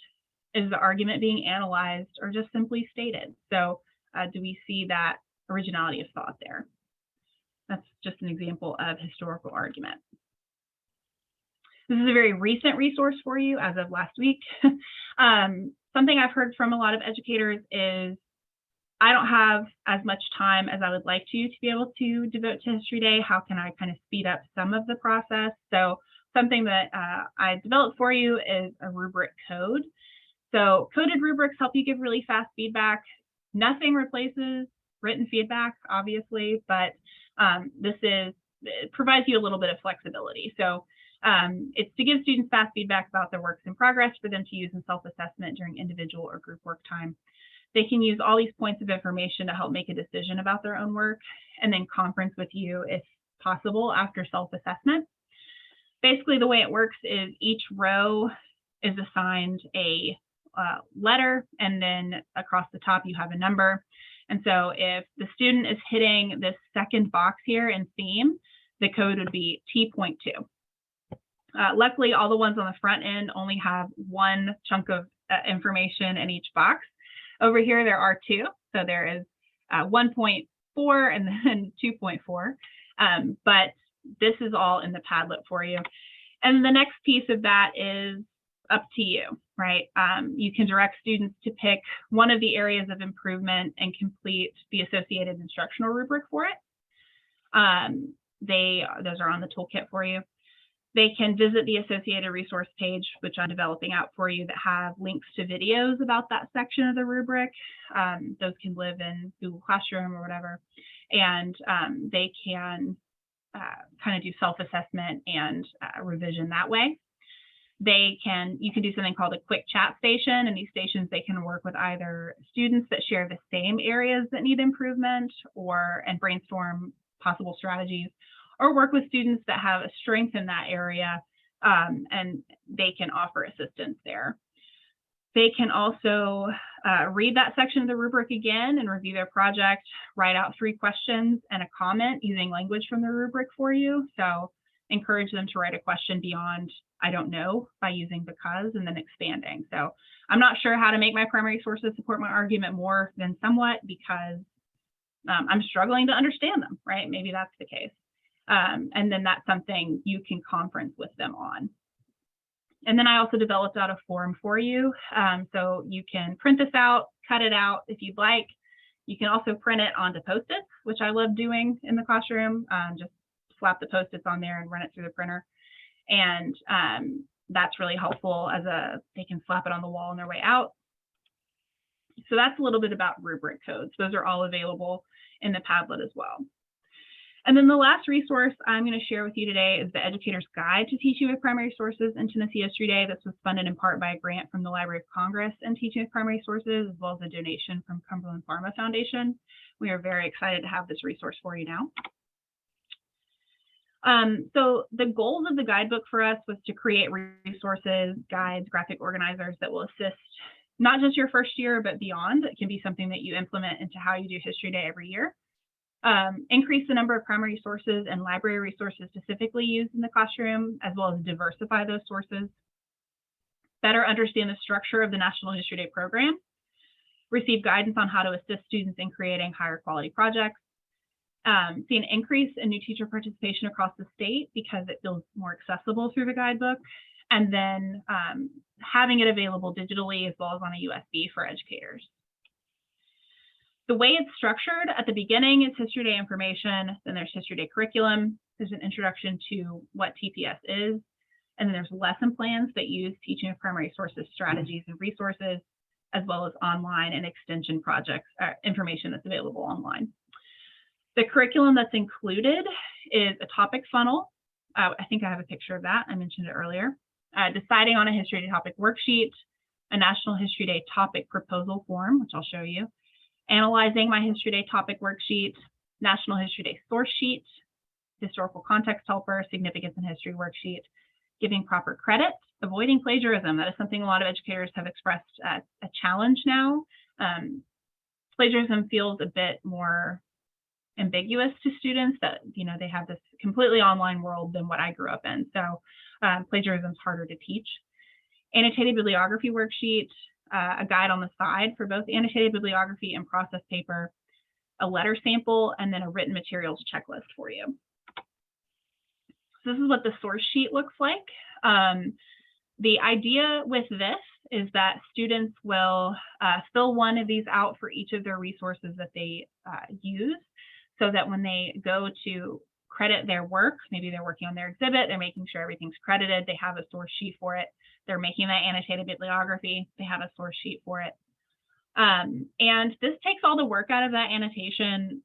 Is the argument being analyzed or just simply stated? So do we see that originality of thought there? That's just an example of historical argument. This is a very recent resource for you as of last week. Something I've heard from a lot of educators is, I don't have as much time as I would like to be able to devote to History Day. How can I kind of speed up some of the process? So something that I developed for you is a rubric code. So coded rubrics help you give really fast feedback. Nothing replaces written feedback, obviously, but it provides you a little bit of flexibility. So it's to give students fast feedback about their works in progress for them to use in self-assessment during individual or group work time. They can use all these points of information to help make a decision about their own work and then conference with you if possible after self-assessment. Basically, the way it works is each row is assigned a letter, and then across the top you have a number. And so if the student is hitting this second box here in theme, the code would be T.2. Luckily, all the ones on the front end only have one chunk of information in each box. Over here, there are two. So there is 1.4 and then 2.4. But this is all in the Padlet for you. And the next piece of that is up to you, right? You can direct students to pick one of the areas of improvement and complete the associated instructional rubric for it. Those are on the toolkit for you. They can visit the associated resource page, which I'm developing out for you, that have links to videos about that section of the rubric. Those can live in Google Classroom or whatever. And they can kind of do self-assessment and revision that way. You can do something called a quick chat station. And these stations, they can work with either students that share the same areas that need improvement and brainstorm possible strategies, or work with students that have a strength in that area, and they can offer assistance there. They can also read that section of the rubric again and review their project, write out 3 questions and a comment using language from the rubric for you. So encourage them to write a question beyond "I don't know" by using "because" and then expanding. So I'm not sure how to make my primary sources support my argument more than somewhat because I'm struggling to understand them, right? Maybe that's the case. And then that's something you can conference with them on. And then I also developed out a form for you. So you can print this out, cut it out if you'd like. You can also print it onto Post-its, which I love doing in the classroom. Just slap the Post-its on there and run it through the printer. And that's really helpful they can slap it on the wall on their way out. So that's a little bit about rubric codes. Those are all available in the Padlet as well. And then the last resource I'm going to share with you today is the Educator's Guide to Teaching with Primary Sources in Tennessee History Day. This was funded in part by a grant from the Library of Congress and Teaching with Primary Sources, as well as a donation from Cumberland Pharma Foundation. We are very excited to have this resource for you now. So the goals of the guidebook for us was to create resources, guides, graphic organizers that will assist not just your first year, but beyond. It can be something that you implement into how you do History Day every year. Increase the number of primary sources and library resources specifically used in the classroom, as well as diversify those sources. Better understand the structure of the National History Day program. Receive guidance on how to assist students in creating higher quality projects. See an increase in new teacher participation across the state because it feels more accessible through the guidebook. And then having it available digitally as well as on a USB for educators. The way it's structured, at the beginning, it's History Day information, then there's History Day curriculum, there's an introduction to what TPS is, and then there's lesson plans that use teaching of primary sources, strategies, and resources, as well as online and extension projects, information that's available online. The curriculum that's included is a topic funnel. I think I have a picture of that. I mentioned it earlier. Deciding on a History Day topic worksheet, a National History Day topic proposal form, which I'll show you, analyzing my History Day topic worksheet, National History Day source sheet, historical context helper, significance in history worksheet, giving proper credit, avoiding plagiarism. That is something a lot of educators have expressed as a challenge now. Plagiarism feels a bit more ambiguous to students, that they have this completely online world than what I grew up in. So plagiarism is harder to teach. Annotated bibliography worksheet, a guide on the side for both annotated bibliography and process paper, a letter sample, and then a written materials checklist for you. So this is what the source sheet looks like. The idea with this is that students will fill one of these out for each of their resources that they use, so that when they go to credit their work, maybe they're working on their exhibit, they're making sure everything's credited, they have a source sheet for it. They're making that annotated bibliography, they have a source sheet for it. And this takes all the work out of that annotation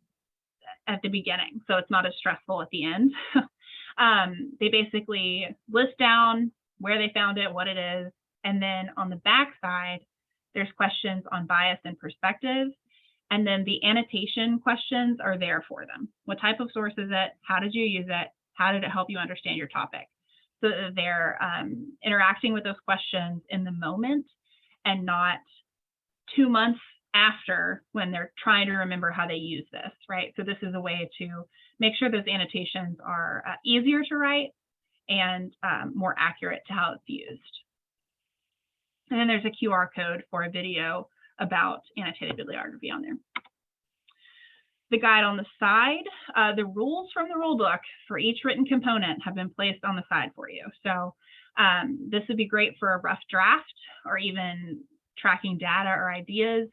at the beginning, so it's not as stressful at the end. They basically list down where they found it, what it is, and then on the back side, there's questions on bias and perspective. And then the annotation questions are there for them. What type of source is it? How did you use it? How did it help you understand your topic? So that they're interacting with those questions in the moment and not 2 months after when they're trying to remember how they use this, right? So this is a way to make sure those annotations are easier to write and more accurate to how it's used. And then there's a QR code for a video about annotated bibliography on there. The guide on the side, the rules from the rule book for each written component have been placed on the side for you. So this would be great for a rough draft or even tracking data or ideas,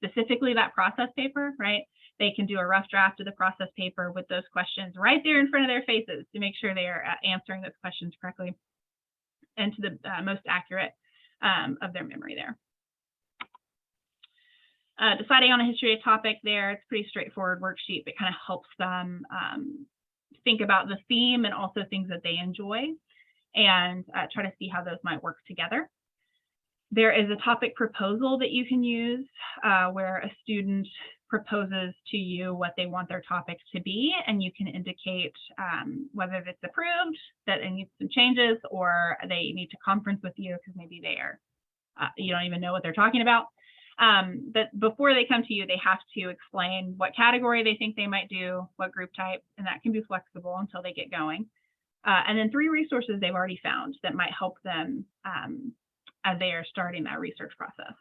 specifically that process paper, right? They can do a rough draft of the process paper with those questions right there in front of their faces to make sure they are answering those questions correctly and to the most accurate of their memory there. Deciding on a history topic there, it's a pretty straightforward worksheet that kind of helps them think about the theme and also things that they enjoy and try to see how those might work together. There is a topic proposal that you can use where a student proposes to you what they want their topics to be, and you can indicate whether it's approved, that it needs some changes, or they need to conference with you because maybe they are, you don't even know what they're talking about. But before they come to you, they have to explain what category they think they might do, what group type, and that can be flexible until they get going. And then 3 resources they've already found that might help them as they are starting that research process.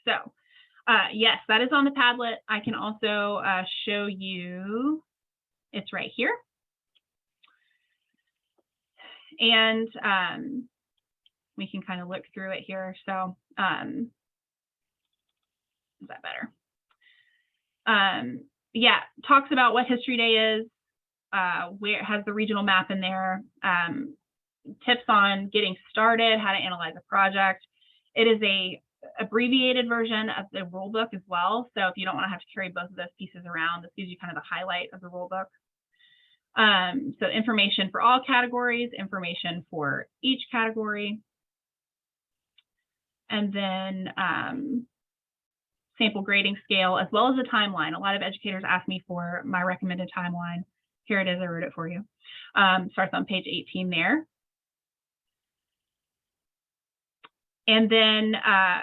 So yes, that is on the Padlet. I can also show you, it's right here. And we can kind of look through it here. So is that better? Yeah, talks about what History Day is, where it has the regional map in there, tips on getting started, how to analyze a project. It is a abbreviated version of the rule book as well. So if you don't want to have to carry both of those pieces around, this gives you kind of the highlight of the rule book. So information for all categories, information for each category, and then sample grading scale, as well as a timeline. A lot of educators ask me for my recommended timeline. Here it is, I wrote it for you. Starts on page 18 there. And then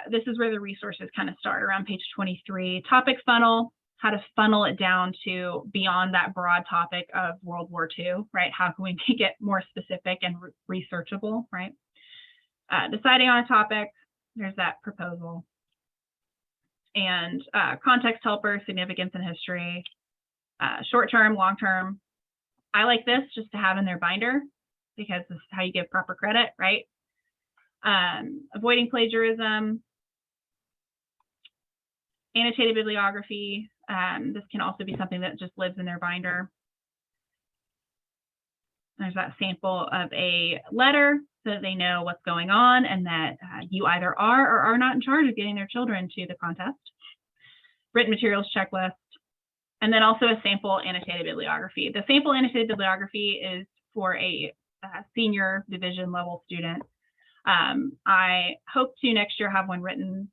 this is where the resources kind of start, around page 23. Topic funnel, how to funnel it down to beyond that broad topic of World War II, right? How can we make it more specific and researchable, right? Deciding on a topic, there's that proposal. And context helper, significance and history, short-term, long-term. I like this just to have in their binder because this is how you give proper credit, right? Avoiding plagiarism, annotated bibliography. This can also be something that just lives in their binder. There's that sample of a letter so that they know what's going on and that you either are or are not in charge of getting their children to the contest. Written materials checklist, and then also a sample annotated bibliography. The sample annotated bibliography is for a senior division level student. I hope to next year have one written.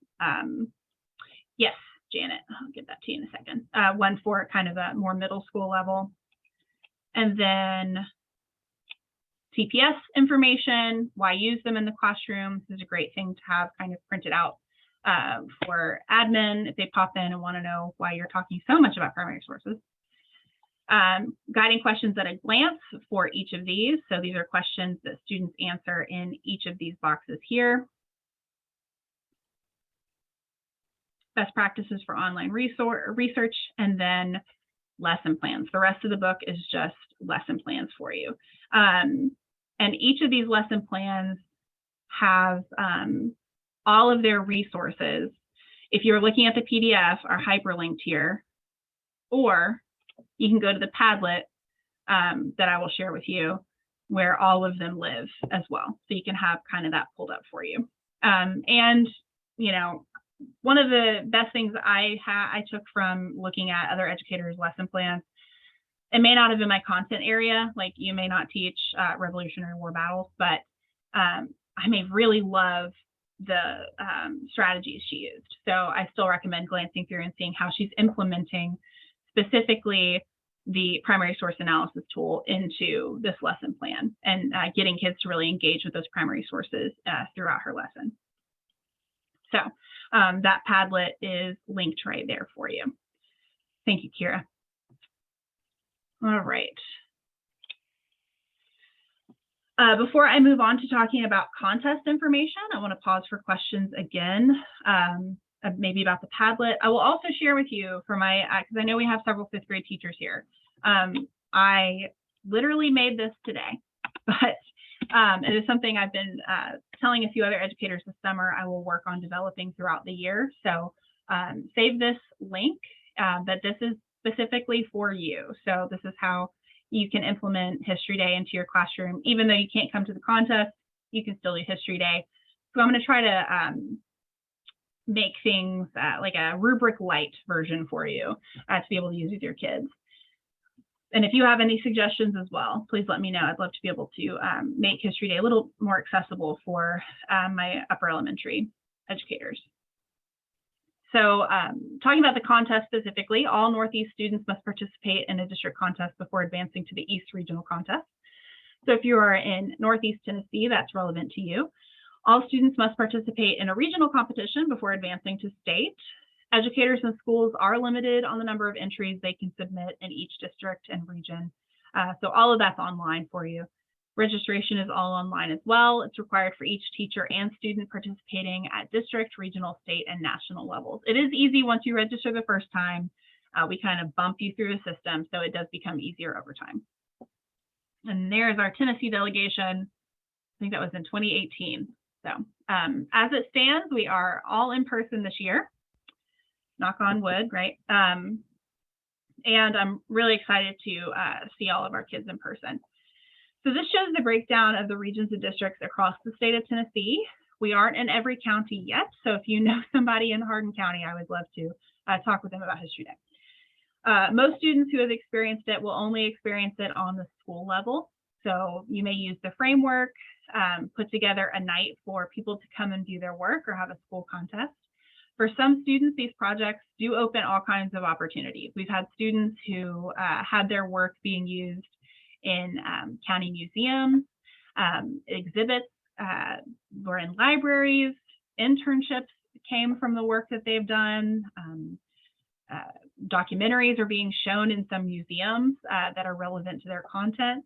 Yes, Janet, I'll get that to you in a second. One for kind of a more middle school level. And then TPS information, why use them in the classroom. This is a great thing to have kind of printed out for admin if they pop in and want to know why you're talking so much about primary sources. Guiding questions at a glance for each of these. So these are questions that students answer in each of these boxes here. Best practices for online research, and then lesson plans. The rest of the book is just lesson plans for you. And each of these lesson plans have all of their resources. If you're looking at the PDF, are hyperlinked here, or you can go to the Padlet that I will share with you, where all of them live as well. So you can have kind of that pulled up for you. And, you know, one of the best things I took from looking at other educators' lesson plans, it may not have been my content area, like you may not teach Revolutionary War battles, but I may really love the strategies she used. So I still recommend glancing through and seeing how she's implementing specifically the primary source analysis tool into this lesson plan and getting kids to really engage with those primary sources throughout her lesson. So that Padlet is linked right there for you. Thank you, Kira. All right. Before I move on to talking about contest information, I want to pause for questions again, maybe about the Padlet. I will also share with you for my, because I know we have several fifth grade teachers here. I literally made this today, but it is something I've been telling a few other educators this summer I will work on developing throughout the year. So save this link, but this is specifically for you. So this is how you can implement History Day into your classroom. Even though you can't come to the contest, you can still do History Day. So I'm going to try to make things like a rubric light version for you to be able to use with your kids. And if you have any suggestions as well, please let me know. I'd love to be able to make History Day a little more accessible for my upper elementary educators. So talking about the contest specifically, all Northeast students must participate in a district contest before advancing to the East Regional Contest. So if you are in Northeast Tennessee, that's relevant to you. All students must participate in a regional competition before advancing to state. Educators and schools are limited on the number of entries they can submit in each district and region. So all of that's online for you. Registration is all online as well. It's required for each teacher and student participating at district, regional, state, and national levels. It is easy once you register the first time. We kind of bump you through the system, so it does become easier over time. And there's our Tennessee delegation. I think that was in 2018. So as it stands, we are all in person this year. Knock on wood, right? And I'm really excited to see all of our kids in person. So this shows the breakdown of the regions and districts across the state of Tennessee. We aren't in every county yet, so if you know somebody in Hardin County, I would love to talk with them about History Day. Most students who have experienced it will only experience it on the school level. So you may use the framework, put together a night for people to come and view their work or have a school contest. For some students, these projects do open all kinds of opportunities. We've had students who had their work being used in county museums, exhibits were in libraries, internships came from the work that they've done. Documentaries are being shown in some museums that are relevant to their content.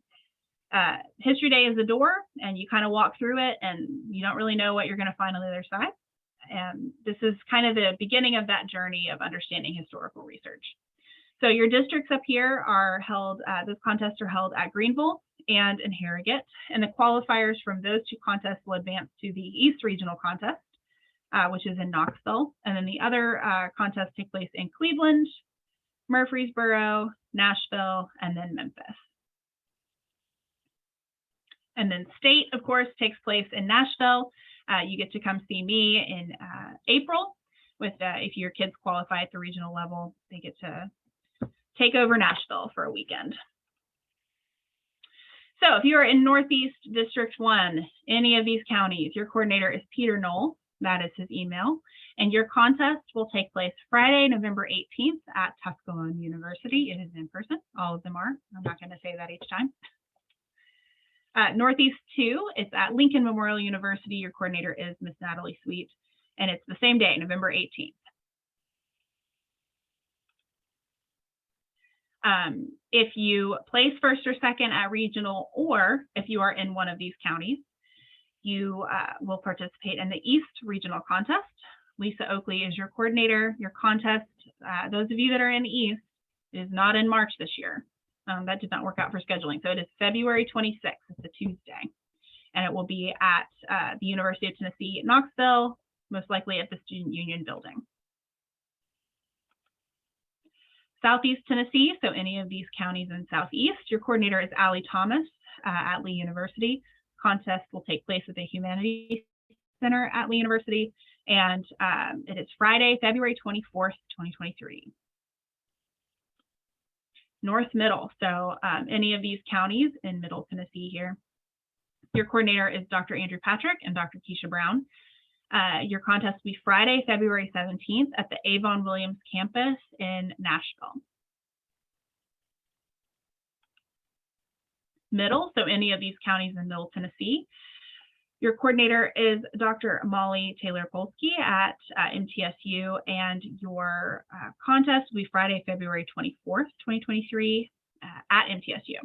History Day is a door, and you kind of walk through it and you don't really know what you're going to find on the other side. And this is kind of the beginning of that journey of understanding historical research. So your districts up here are held, those contests are held at Greenville and in Harrogate, and the qualifiers from those two contests will advance to the East Regional Contest, which is in Knoxville. And then the other contests take place in Cleveland, Murfreesboro, Nashville, and then Memphis. And then state, of course, takes place in Nashville. You get to come see me in April with, if your kids qualify at the regional level, they get to take over Nashville for a weekend. So if you are in Northeast District 1, any of these counties, your coordinator is Peter Knoll. That is his email. And your contest will take place Friday, November 18th at Tusculum University. It is in person. All of them are. I'm not going to say that each time. Northeast 2, it's at Lincoln Memorial University. Your coordinator is Miss Natalie Sweet, and it's the same day, November 18th. If you place first or second at regional, or if you are in one of these counties, you will participate in the East Regional Contest. Lisa Oakley is your coordinator. Your contest, those of you that are in the East, is not in March this year. That did not work out for scheduling. So it is February 26th. It's a Tuesday. And it will be at the University of Tennessee, Knoxville, most likely at the Student Union building. Southeast Tennessee, so any of these counties in Southeast, your coordinator is Allie Thomas at Lee University. Contest will take place at the Humanities Center at Lee University, and it is Friday, February 24th, 2023. North Middle, so any of these counties in Middle Tennessee here. Your coordinator is Dr. Andrew Patrick and Dr. Keisha Brown. Your contest will be Friday, February 17th at the Avon Williams campus in Nashville. Middle, so any of these counties in Middle Tennessee. Your coordinator is Dr. Molly Taylor-Polsky at MTSU, and your contest will be Friday, February 24th, 2023 at MTSU.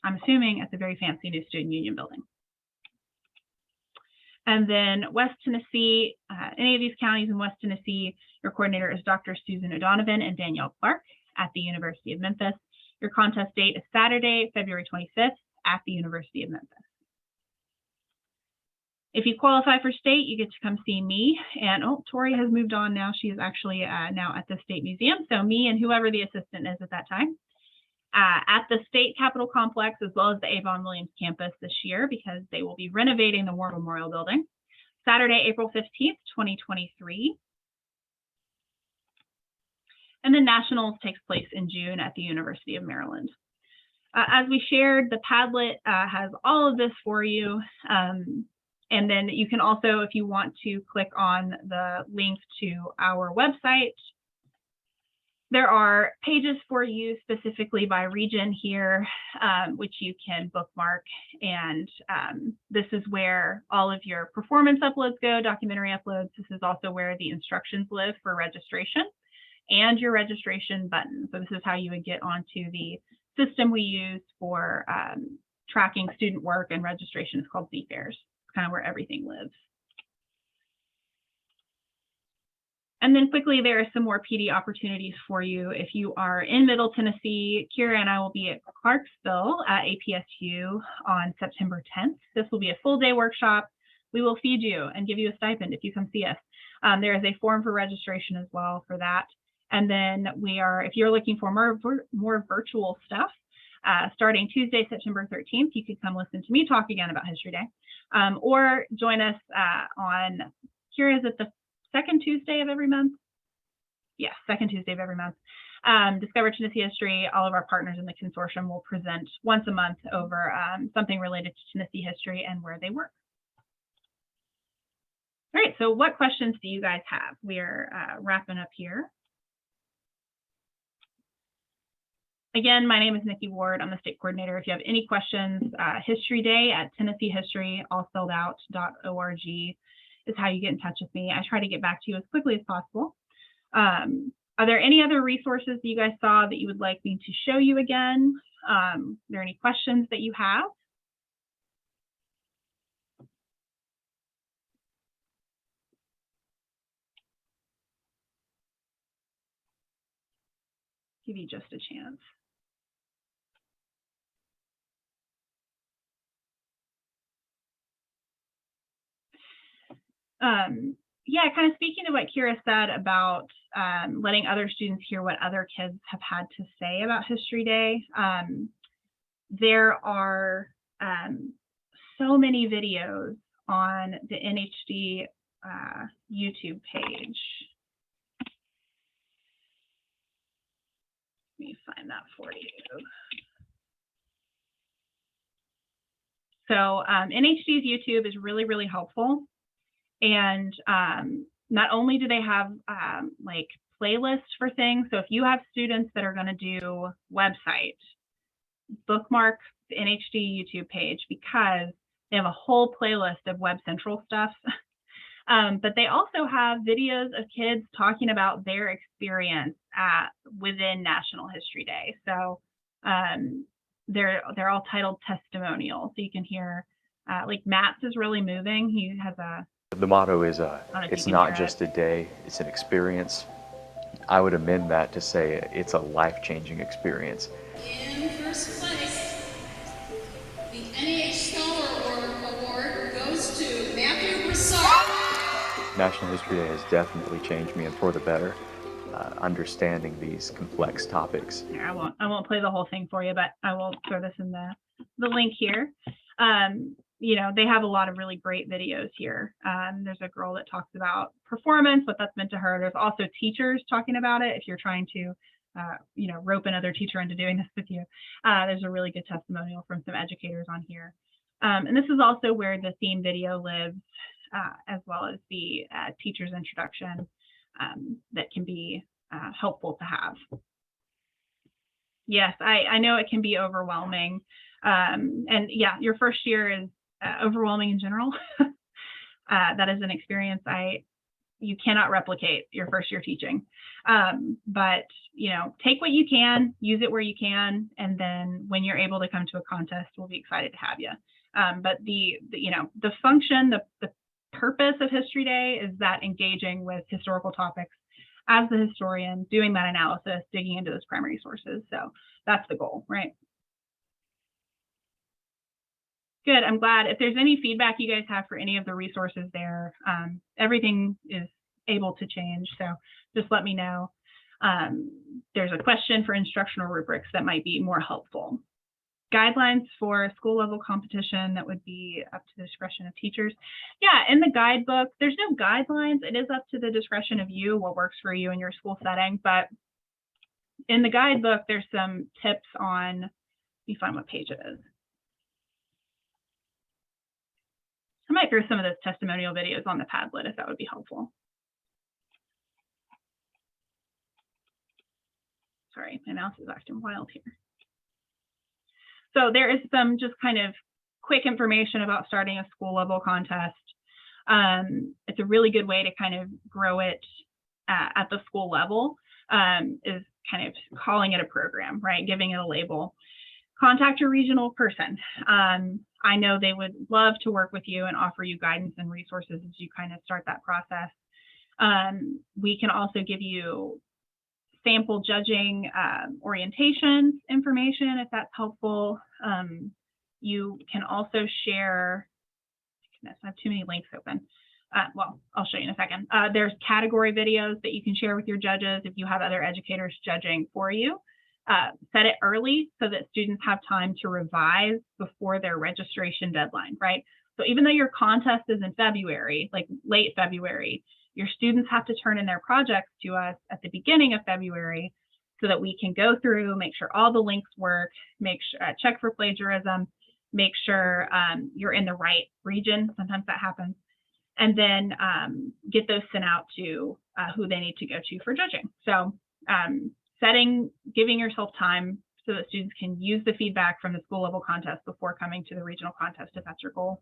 I'm assuming at the very fancy new Student Union building. And then West Tennessee, any of these counties in West Tennessee, your coordinator is Dr. Susan O'Donovan and Danielle Clark at the University of Memphis. Your contest date is Saturday, February 25th at the University of Memphis. If you qualify for state, you get to come see me. And oh, Tori has moved on now. She is actually now at the State Museum. So me and whoever the assistant is at that time. At the State Capitol Complex, as well as the Avon Williams campus this year, because they will be renovating the War Memorial Building. Saturday, April 15th, 2023. And then Nationals takes place in June at the University of Maryland. As we shared, the Padlet has all of this for you. And then you can also, if you want to click on the link to our website, there are pages for you specifically by region here, which you can bookmark. And this is where all of your performance uploads go, documentary uploads. This is also where the instructions live for registration and your registration button. So this is how you would get onto the system we use for tracking student work and registration. It's called ZFairs. It's kind of where everything lives. And then quickly, there are some more PD opportunities for you. If you are in Middle Tennessee, Kira and I will be at Clarksville at APSU on September 10th. This will be a full day workshop. We will feed you and give you a stipend if you come see us. There is a form for registration as well for that. And then we are, if you're looking for more virtual stuff, starting Tuesday, September 13th, you could come listen to me talk again about History Day. or join us on, here is it the second Tuesday of every month? Yes, second Tuesday of every month. Discover Tennessee History. All of our partners in the consortium will present once a month over something related to Tennessee history and where they work. All right, so what questions do you guys have? We are wrapping up here. Again, my name is Nikki Ward. I'm the state coordinator. If you have any questions, History Day at TennesseeHistory, all spelled out, .org is how you get in touch with me. I try to get back to you as quickly as possible. Are there any other resources that you guys saw that you would like me to show you again? Are there any questions that you have? Give you just a chance. Yeah, kind of speaking to what Kira said about letting other students hear what other kids have had to say about History Day. There are so many videos on the NHD YouTube page. Let me find that for you. So NHD's YouTube is really, really helpful. And not only do they have like playlists for things, so if you have students that are going to do website, bookmark the NHD YouTube page because they have a whole playlist of Web Central stuff. But they also have videos of kids talking about their experience within National History Day. So they're all titled Testimonials. So you can hear, like Matt's is really moving. He has a
The motto is, it's not just a day, it's an experience. I would amend that to say it's a life-changing experience.
In first place, the NEH Scholar Award goes to Matthew Broussard.
National History Day has definitely changed me and for the better, understanding these complex topics.
Here, I won't play the whole thing for you, but I will throw this in the link here. You know, they have a lot of really great videos here. There's a girl that talks about performance, what that's meant to her. There's also teachers talking about it. If you're trying to, you know, rope another teacher into doing this with you, there's a really good testimonial from some educators on here. And this is also where the theme video lives, as well as the teacher's introduction that can be helpful to have. Yes, I know it can be overwhelming. And yeah, your first year is overwhelming in general. That is an experience you cannot replicate your first year teaching. But you know, take what you can, use it where you can, and then when you're able to come to a contest, we'll be excited to have you. But the you know, the function, the purpose of History Day is that engaging with historical topics as the historian, doing that analysis, digging into those primary sources. So that's the goal, right? Good, I'm glad. If there's any feedback you guys have for any of the resources there, everything is able to change, so just let me know. There's a question for instructional rubrics that might be more helpful. Guidelines for school level competition that would be up to the discretion of teachers. Yeah, in the guidebook, there's no guidelines. It is up to the discretion of you, what works for you in your school setting, but in the guidebook, there's some tips on, let me find what page it is. I might throw some of those testimonial videos on the Padlet if that would be helpful. Sorry, my mouse is acting wild here. So there is some just kind of quick information about starting a school level contest. It's a really good way to kind of grow it at the school level, is kind of calling it a program, right? Giving it a label. Contact your regional person. I know they would love to work with you and offer you guidance and resources as you kind of start that process. We can also give you sample judging orientation information if that's helpful. You can also share, goodness, I have too many links open. Well, I'll show you in a second. There's category videos that you can share with your judges if you have other educators judging for you. Set it early so that students have time to revise before their registration deadline, right? So even though your contest is in February, like late February, your students have to turn in their projects to us at the beginning of February so that we can go through, make sure all the links work, make sure, check for plagiarism, make sure you're in the right region. Sometimes that happens. And then get those sent out to who they need to go to for judging. So giving yourself time so that students can use the feedback from the school level contest before coming to the regional contest, if that's your goal.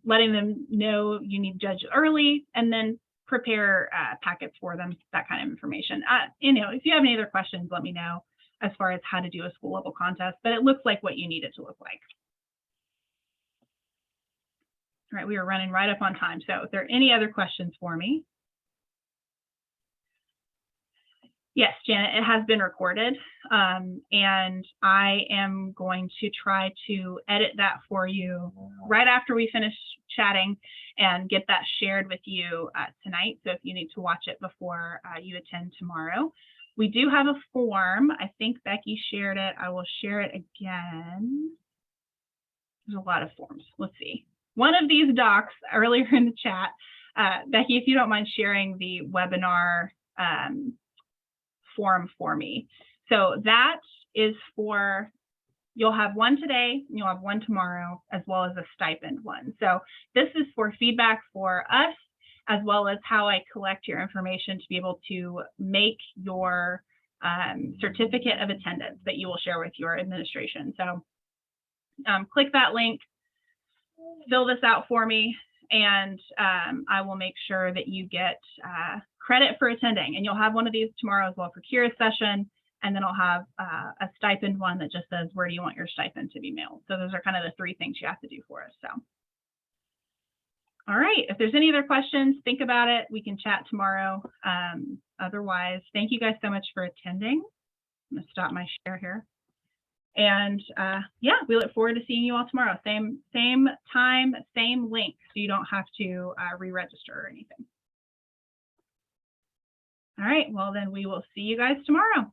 Letting them know you need to judge early, and then prepare packets for them, that kind of information. If you have any other questions, let me know as far as how to do a school level contest, but it looks like what you need it to look like. All right, we are running right up on time. So if there are any other questions for me. Yes, Janet, it has been recorded, and I am going to try to edit that for you right after we finish chatting and get that shared with you tonight. So if you need to watch it before you attend tomorrow. We do have a form. I think Becky shared it. I will share it again. There's a lot of forms. Let's see. One of these docs earlier in the chat, Becky, if you don't mind sharing the webinar form for me. So that is for, you'll have one today, and you'll have one tomorrow, as well as a stipend one. So this is for feedback for us, as well as how I collect your information to be able to make your certificate of attendance that you will share with your administration. So click that link, fill this out for me, and I will make sure that you get credit for attending. And you'll have one of these tomorrow as well for Kira's session. And then I'll have a stipend one that just says, where do you want your stipend to be mailed? So those are kind of the three things you have to do for us. So, all right, if there's any other questions, think about it. We can chat tomorrow. Otherwise, thank you guys so much for attending. I'm gonna stop my share here. And yeah, we look forward to seeing you all tomorrow. Same time, same link, so you don't have to re-register or anything. All right, well then we will see you guys tomorrow.